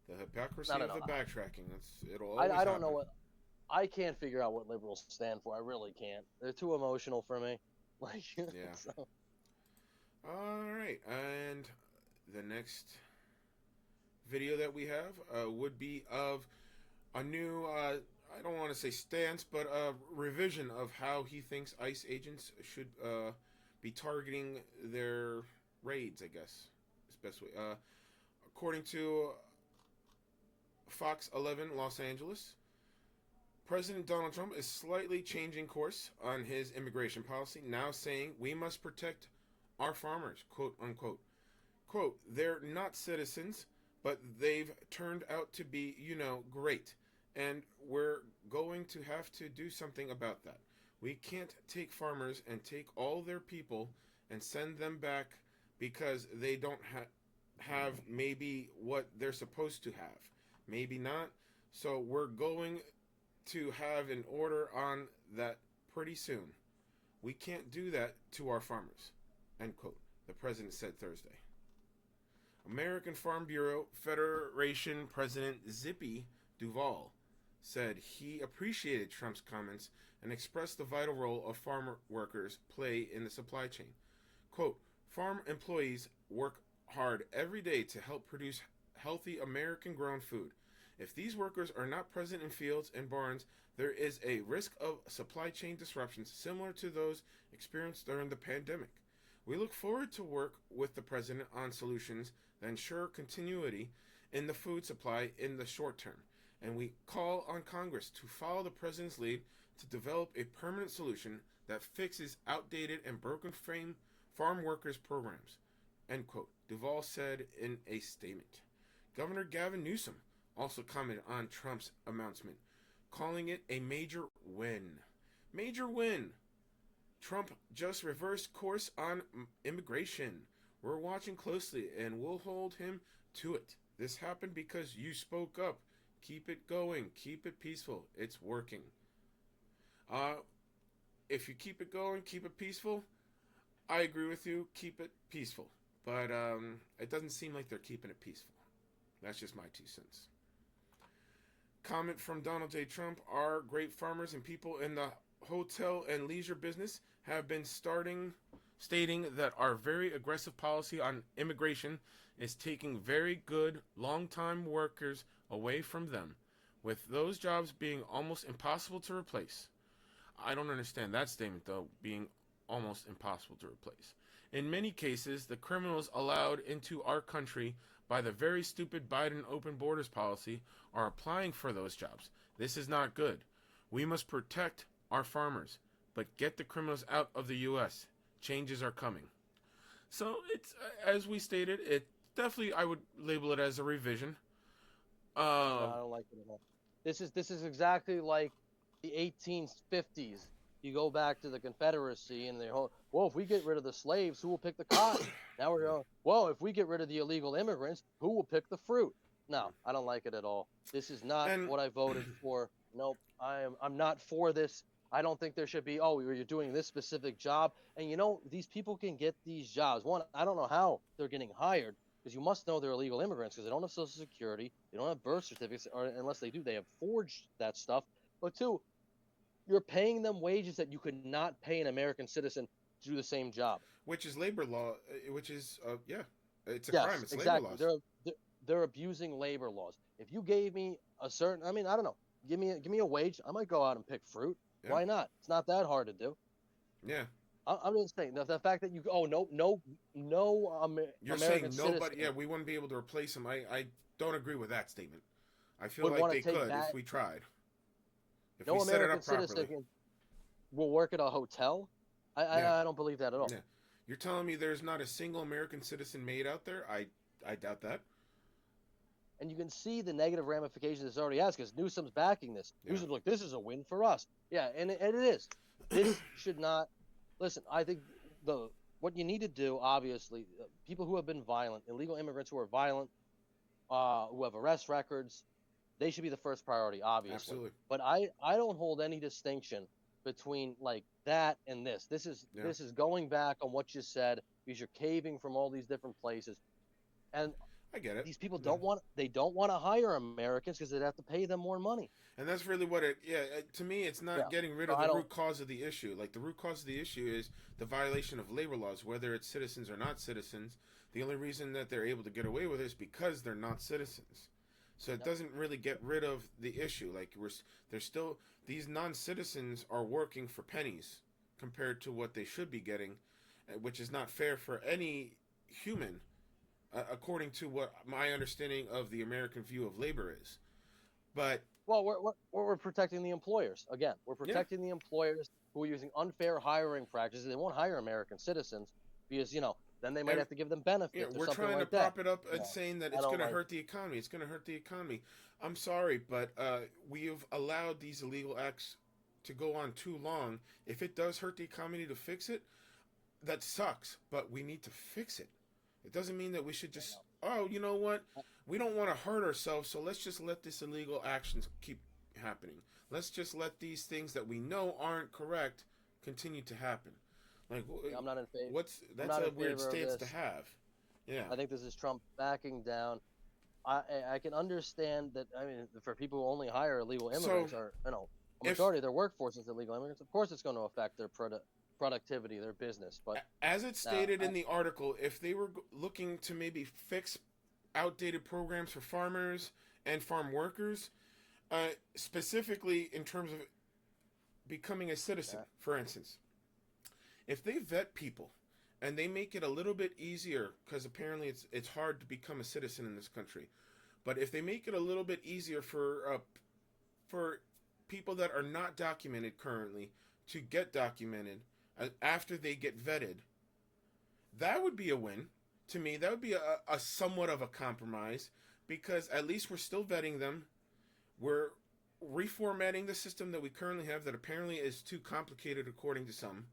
The hypocrisy of the backtracking. It'll always I don't happen. know I can't figure out what liberals stand for. I really can't. They're too emotional for me. Yeah. So. All right, and the next video that we have would be of a new, I don't want to say stance, but a revision of how he thinks ICE agents should be targeting their raids, I guess. Best way. According to Fox 11 Los Angeles, President Donald Trump is slightly changing course on his immigration policy, now saying we must protect our farmers, quote unquote. Quote, they're not citizens, but they've turned out to be, great. And we're going to have to do something about that. We can't take farmers and take all their people and send them back because they don't have maybe what they're supposed to have. Maybe not. So we're going to have an order on that pretty soon. We can't do that to our farmers, end quote, the president said Thursday. American Farm Bureau Federation President Zippy Duvall said he appreciated Trump's comments and expressed the vital role of farm workers play in the supply chain. Quote, farm employees work hard every day to help produce healthy American-grown food. If these workers are not present in fields and barns, there is a risk of supply chain disruptions similar to those experienced during the pandemic. We look forward to work with the president on solutions that ensure continuity in the food supply in the short term, and we call on Congress to follow the president's lead to develop a permanent solution that fixes outdated and broken farm workers programs, end quote, Duvall said in a statement. Governor Gavin Newsom also commented on Trump's announcement, calling it a major win. Major win. Trump just reversed course on immigration. We're watching closely and we'll hold him to it. This happened because you spoke up. Keep it going. Keep it peaceful. It's working. if you keep it going, keep it peaceful, I agree with you. Keep it peaceful. But it doesn't seem like they're keeping it peaceful. That's just my 2 cents. Comment from Donald J. Trump. Our great farmers and people in the hotel and leisure business have been stating that our very aggressive policy on immigration is taking very good long-time workers away from them, with those jobs being almost impossible to replace. I don't understand that statement, though, being almost impossible to replace. In many cases, the criminals allowed into our country by the very stupid Biden open borders policy are applying for those jobs. This is not good. We must protect our farmers, but get the criminals out of the U.S. Changes are coming. So it's, as we stated, it definitely, I would label it as a revision. No, I don't like it at all. This is exactly like the 1850s. You go back to the Confederacy and they're, well, if we get rid of the slaves, who will pick the cotton? Now we're going, well, if we get rid of the illegal immigrants, who will pick the fruit? No, I don't like it at all. This is not what I voted for. Nope, I'm not for this. I don't think there should be, oh, you're doing this specific job. And you know, these people can get these jobs. One, I don't know how they're getting hired, because you must know they're illegal immigrants because they don't have Social Security, they don't have birth certificates, or unless they do, they have forged that stuff. But two, you're paying them wages that you could not pay an American citizen to do the same job. Which is labor law, which is, it's a yes, crime. It's exactly. labor laws. They're abusing labor laws. If you gave me a certain, I mean, I don't know, give me a wage, I might go out and pick fruit. Yeah. Why not? It's not that hard to do. Yeah. I'm just saying the fact that you You're American saying nobody. citizen, Yeah, we wouldn't be able to replace them. I don't agree with that statement. I feel like they could if we tried. If no we set American it up properly. citizen will work at a hotel. I don't believe that at all. Yeah. You're telling me there's not a single American citizen made out there? I doubt that. And you can see the negative ramifications this already has because Newsom's backing this. Yeah. Newsom's like, this is a win for us. Yeah, and it is. This should not. Listen, I think what you need to do, obviously, people who have been violent, illegal immigrants who are violent, who have arrest records, they should be the first priority, obviously. Absolutely. But I don't hold any distinction between like that and this. This is going back on what you said because you're caving from all these different places, and I get it. These people don't want to hire Americans because they'd have to pay them more money. And that's really what it. Yeah, to me, it's not getting rid of the root cause of the issue. Like the root cause of the issue is the violation of labor laws, whether it's citizens or not citizens. The only reason that they're able to get away with it is because they're not citizens. So it doesn't really get rid of the issue. Like there's still these non-citizens are working for pennies compared to what they should be getting, which is not fair for any human. According to what my understanding of the American view of labor is. But we're protecting the employers. Again, we're protecting the employers who are using unfair hiring practices. They won't hire American citizens because, then they might have to give them benefits. Yeah, we're trying to prop it up and saying that it's going to hurt the economy. It's going to hurt the economy. I'm sorry, but we have allowed these illegal acts to go on too long. If it does hurt the economy to fix it, that sucks, but we need to fix it. It doesn't mean that we should just, you know what? We don't want to hurt ourselves, so let's just let this illegal actions keep happening. Let's just let these things that we know aren't correct continue to happen. Like, I'm not in favor. That's a weird stance to have. Yeah. I think this is Trump backing down. I can understand that. I mean, for people who only hire illegal immigrants, a majority of their workforce is illegal immigrants. Of course, it's going to affect their productivity, their business. But as it's stated in the article, if they were looking to maybe fix outdated programs for farmers and farm workers, specifically in terms of becoming a citizen, for instance, if they vet people and they make it a little bit easier, because apparently it's hard to become a citizen in this country, but if they make it a little bit easier for people that are not documented currently to get documented after they get vetted, that would be a win to me. That would be a somewhat of a compromise, because at least we're still vetting them. We're reformatting the system that we currently have that apparently is too complicated according to some.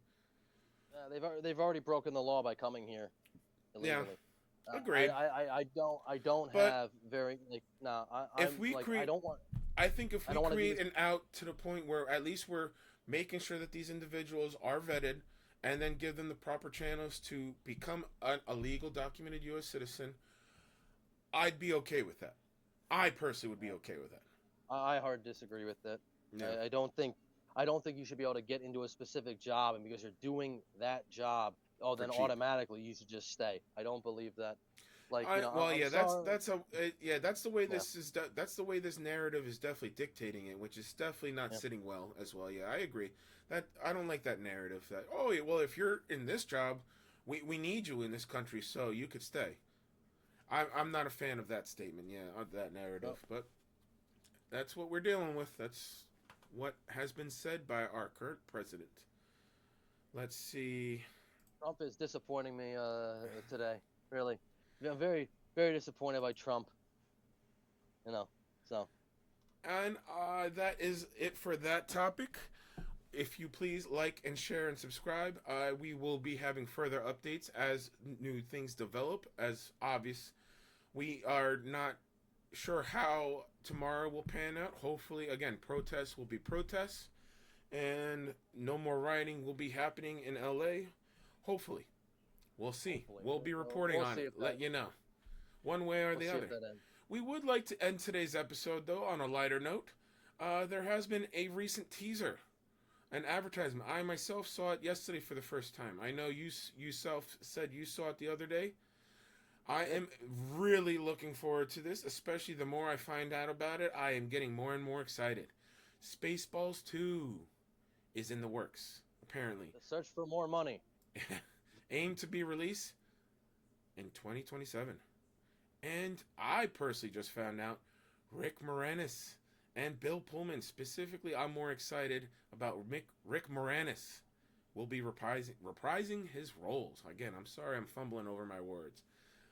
They've already broken the law by coming here illegally. Yeah, agreed. I don't have very I think if we create an out to the point where at least we're making sure that these individuals are vetted, and then give them the proper channels to become a legal documented U.S. citizen, I'd be okay with that. I personally would be okay with that. I hard disagree with that. Yeah. I don't think you should be able to get into a specific job, and because you're doing that job, then cheap. automatically you should just stay. I don't believe that. Like, that's the way this is. That's the way this narrative is definitely dictating it, which is definitely not sitting well as well. Yeah, I agree. That I don't like that narrative. That if you're in this job, we need you in this country, so you could stay. I'm not a fan of that statement. Yeah, of that narrative, but that's what we're dealing with. That's what has been said by our current president. Let's see. Trump is disappointing me today. Really. I'm very, very disappointed by Trump. So. And that is it for that topic. If you please like and share and subscribe, we will be having further updates as new things develop. As obvious, we are not sure how tomorrow will pan out. Hopefully, again, protests will be protests, and no more rioting will be happening in LA. Hopefully. We'll see. We'll be reporting on it. Let you know. One way or the other. We would like to end today's episode, though, on a lighter note. There has been a recent teaser, an advertisement. I myself saw it yesterday for the first time. I know you said you saw it the other day. I am really looking forward to this, especially the more I find out about it. I am getting more and more excited. Spaceballs 2 is in the works, apparently. The search for more money. Aim to be released in 2027. And I personally just found out Rick Moranis and Bill Pullman. Specifically, I'm more excited about Rick Moranis will be reprising his roles. Again, I'm sorry I'm fumbling over my words.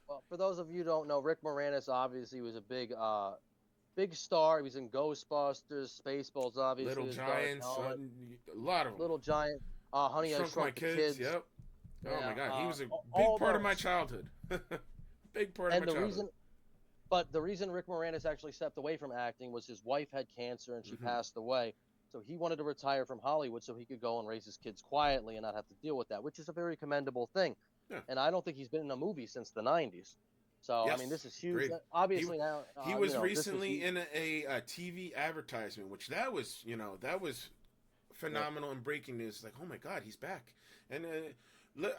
Well, for those of you who don't know, Rick Moranis obviously was a big star. He was in Ghostbusters, Spaceballs, obviously. Little Giants, a lot of them. Little Giant, Honey, I Shrunk My the Kids. Yep. Yeah, oh my God, he was a big part of my childhood. Big part of my childhood. But the reason Rick Moranis actually stepped away from acting was his wife had cancer and she passed away. So he wanted to retire from Hollywood so he could go and raise his kids quietly and not have to deal with that, which is a very commendable thing. Yeah. And I don't think he's been in a movie since the 90s. So, yes, I mean, this is huge. great. Obviously, now he was recently in a TV advertisement, which that was phenomenal and breaking news. Like, oh my God, he's back. And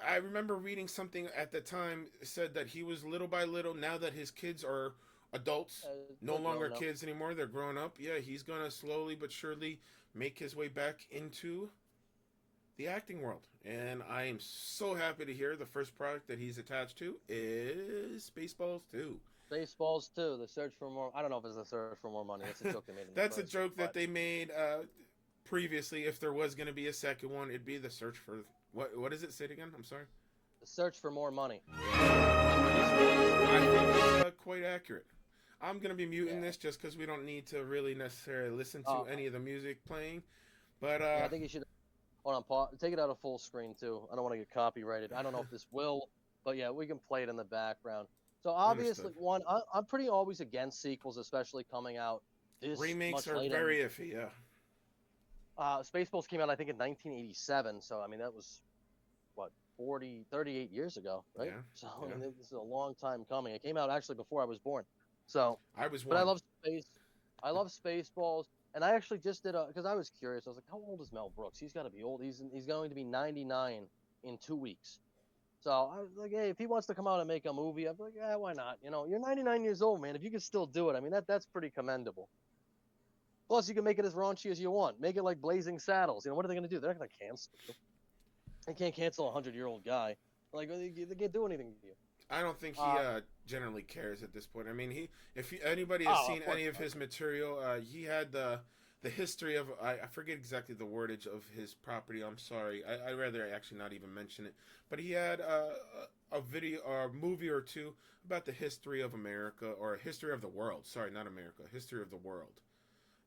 I remember reading something at the time said that he was little by little, now that his kids are adults, no longer kids anymore, they're grown up. Yeah, he's going to slowly but surely make his way back into the acting world. And I am so happy to hear the first project that he's attached to is Spaceballs 2. Spaceballs 2, the search for more. I don't know if it's the search for more money. That's a joke they made. That's a joke that they made previously. If there was going to be a second one, it'd be the search for what is it? Say it again. I'm sorry. The search for more money. I think it's quite accurate. I'm going to be muting this just because we don't need to really necessarily listen to any of the music playing. But I think you should. Hold on, take it out of full screen too. I don't want to get copyrighted. I don't know if this will, but yeah, we can play it in the background. So obviously, I'm pretty always against sequels, especially coming out this remakes much are later. very iffy. Yeah. Spaceballs came out, I think, in 1987. So I mean, that was what 38 years ago, right? Yeah. So I mean, this is a long time coming. It came out actually before I was born. So I was. But I love Spaceballs. And I actually just did because I was curious. I was like, how old is Mel Brooks? He's got to be old. He's going to be 99 in 2 weeks. So I was like, hey, if he wants to come out and make a movie, I'm like, yeah, why not? You're 99 years old, man. If you can still do it, I mean, that's pretty commendable. Plus, you can make it as raunchy as you want. Make it like Blazing Saddles. What are they going to do? They're not going to cancel you. They can't cancel a 100-year-old guy. Like, they can't do anything to you. I don't think he generally cares at this point. I mean, if anybody has seen any of his material, he had the history of I forget exactly the wordage of his property. I'm sorry, I'd rather actually not even mention it. But he had a video or a movie or two about the history of America or a history of the world. Sorry, not America, history of the world.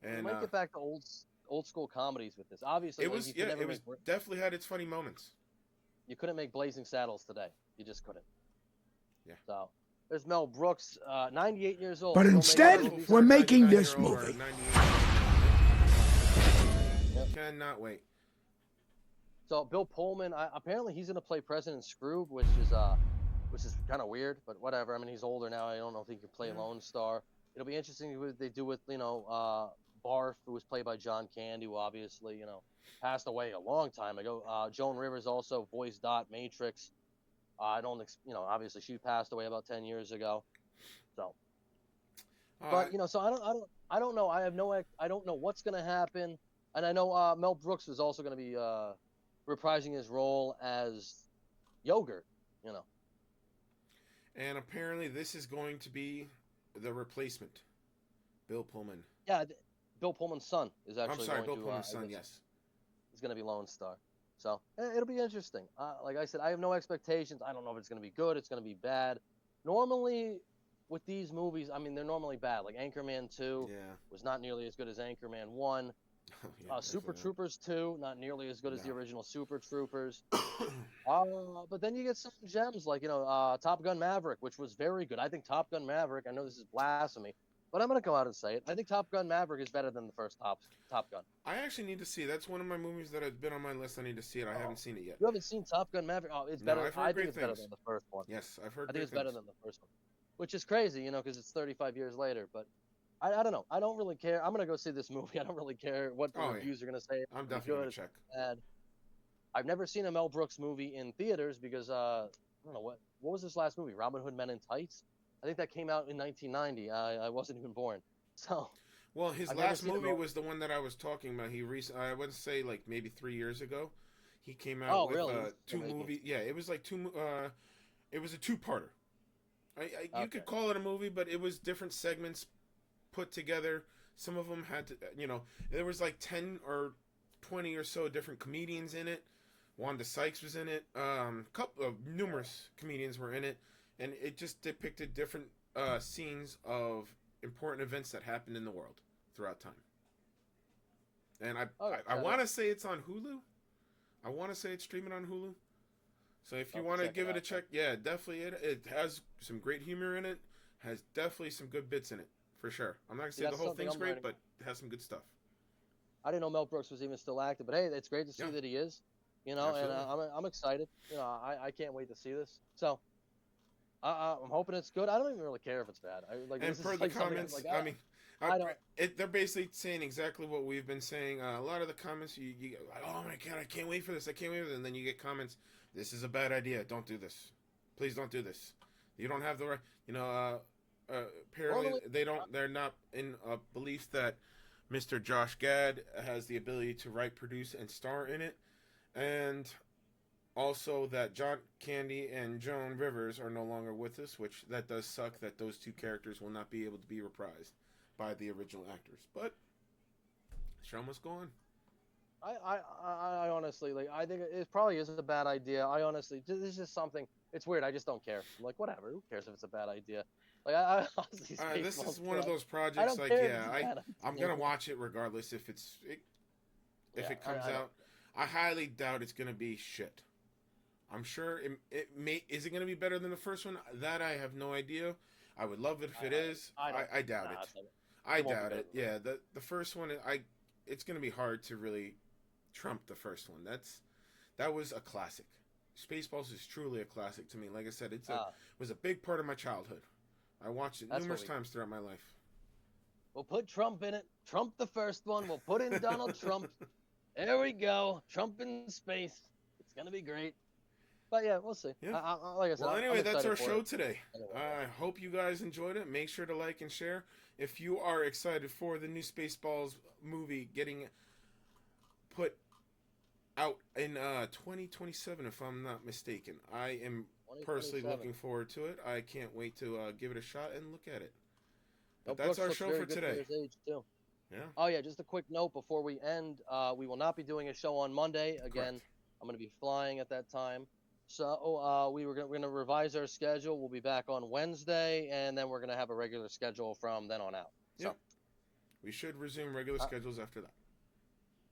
And you might get back to old school comedies with this. Obviously, it was definitely had its funny moments. You couldn't make Blazing Saddles today. You just couldn't. Yeah. So there's Mel Brooks, 98 years old. But instead, we're making this movie. Cannot wait. So Bill Pullman, apparently he's gonna play President Scrooge, which is kind of weird, but whatever. I mean, he's older now. I don't know if he can play Lone Star. It'll be interesting what they do with Barf, who was played by John Candy, who obviously passed away a long time ago. Joan Rivers also voiced Dot Matrix. I don't, obviously she passed away about 10 years ago. So, but so I don't know. I don't know what's gonna happen, and I know Mel Brooks is also gonna be reprising his role as Yogurt. And apparently, this is going to be the replacement, Bill Pullman. Yeah, Bill Pullman's son is actually. I'm sorry, going Bill Pullman's son. Yes, he's going to be Lone Star. So it'll be interesting. Like I said, I have no expectations. I don't know if it's going to be good. It's going to be bad. Normally, with these movies, I mean, they're normally bad. Like Anchorman 2 was not nearly as good as Anchorman 1. Super Troopers 2, not nearly as good as the original Super Troopers. But then you get some gems like, Top Gun Maverick, which was very good. I think Top Gun Maverick, I know this is blasphemy, but I'm going to come out and say it. I think Top Gun Maverick is better than the first Top Gun. I actually need to see it. That's one of my movies that has been on my list. I need to see it. I haven't seen it yet. You haven't seen Top Gun Maverick? Oh, it's better. I think it's better than the first one. Yes, I've heard I think it's better than the first one, which is crazy, because it's 35 years later, but I don't know. I don't really care. I'm going to go see this movie. I don't really care what the reviews are going to say. I'm definitely going to check. Bad. I've never seen a Mel Brooks movie in theaters because, I don't know, what was this last movie? Robin Hood Men in Tights? I think that came out in 1990. I wasn't even born. So. Well, his last movie was the one that I was talking about. I would say like maybe 3 years ago. He came out with two movies. Yeah, it was like it was a two-parter. You could call it a movie, but it was different segments put together. Some of them had to, there was like 10 or 20 or so different comedians in it. Wanda Sykes was in it. Numerous comedians were in it, and it just depicted different scenes of important events that happened in the world throughout time. And I want to say it's on Hulu. I want to say it's streaming on Hulu. So if you want to give it a check, yeah, definitely it has some great humor in it. Has definitely some good bits in it. For sure. I'm not going to say the whole thing's great, but it has some good stuff. I didn't know Mel Brooks was even still active, but hey, it's great to see that he is, and I'm excited. I can't wait to see this. So I'm hoping it's good. I don't even really care if it's bad. And per the comments, they're basically saying exactly what we've been saying. A lot of the comments, you like, oh my God, I can't wait for this. I can't wait for this. And then you get comments, this is a bad idea. Don't do this. Please don't do this. You don't have the right, apparently they're not in a belief that Mr. Josh Gad has the ability to write, produce, and star in it, and also that John Candy and Joan Rivers are no longer with us, which that does suck that those two characters will not be able to be reprised by the original actors, but the show must go on. I honestly, I think it probably is a bad idea. This is just something, it's weird, I just don't care. I'm like, whatever, who cares if it's a bad idea? This is one of those projects. I'm gonna watch it regardless if it comes out. I highly doubt it's gonna be shit. I'm sure it may. Is it gonna be better than the first one? That I have no idea. I would love it if it is. I doubt it. I doubt it. Yeah, the first one. It's gonna be hard to really trump the first one. That was a classic. Spaceballs is truly a classic to me. Like I said, it was a big part of my childhood. I watched it numerous times throughout my life. We'll put Trump in it. Trump the first one. We'll put in Donald Trump. There we go. Trump in space. It's going to be great. But yeah, we'll see. Yeah. Like I said, well, anyway, that's our show today. I hope you guys enjoyed it. Make sure to like and share. If you are excited for the new Spaceballs movie getting put out in 2027, if I'm not mistaken. I am personally looking forward to it. I can't wait to give it a shot and look at it. But that's our show for today. Yeah. Oh yeah, just a quick note before we end. We will not be doing a show on Monday. Again, correct. I'm going to be flying at that time. So we're going to revise our schedule. We'll be back on Wednesday, and then we're going to have a regular schedule from then on out. So we should resume regular schedules after that.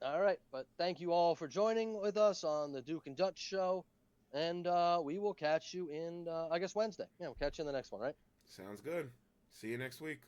All right, but thank you all for joining with us on the Duke and Dutch show. And we will catch you in, I guess, Wednesday. Yeah, we'll catch you in the next one, right? Sounds good. See you next week.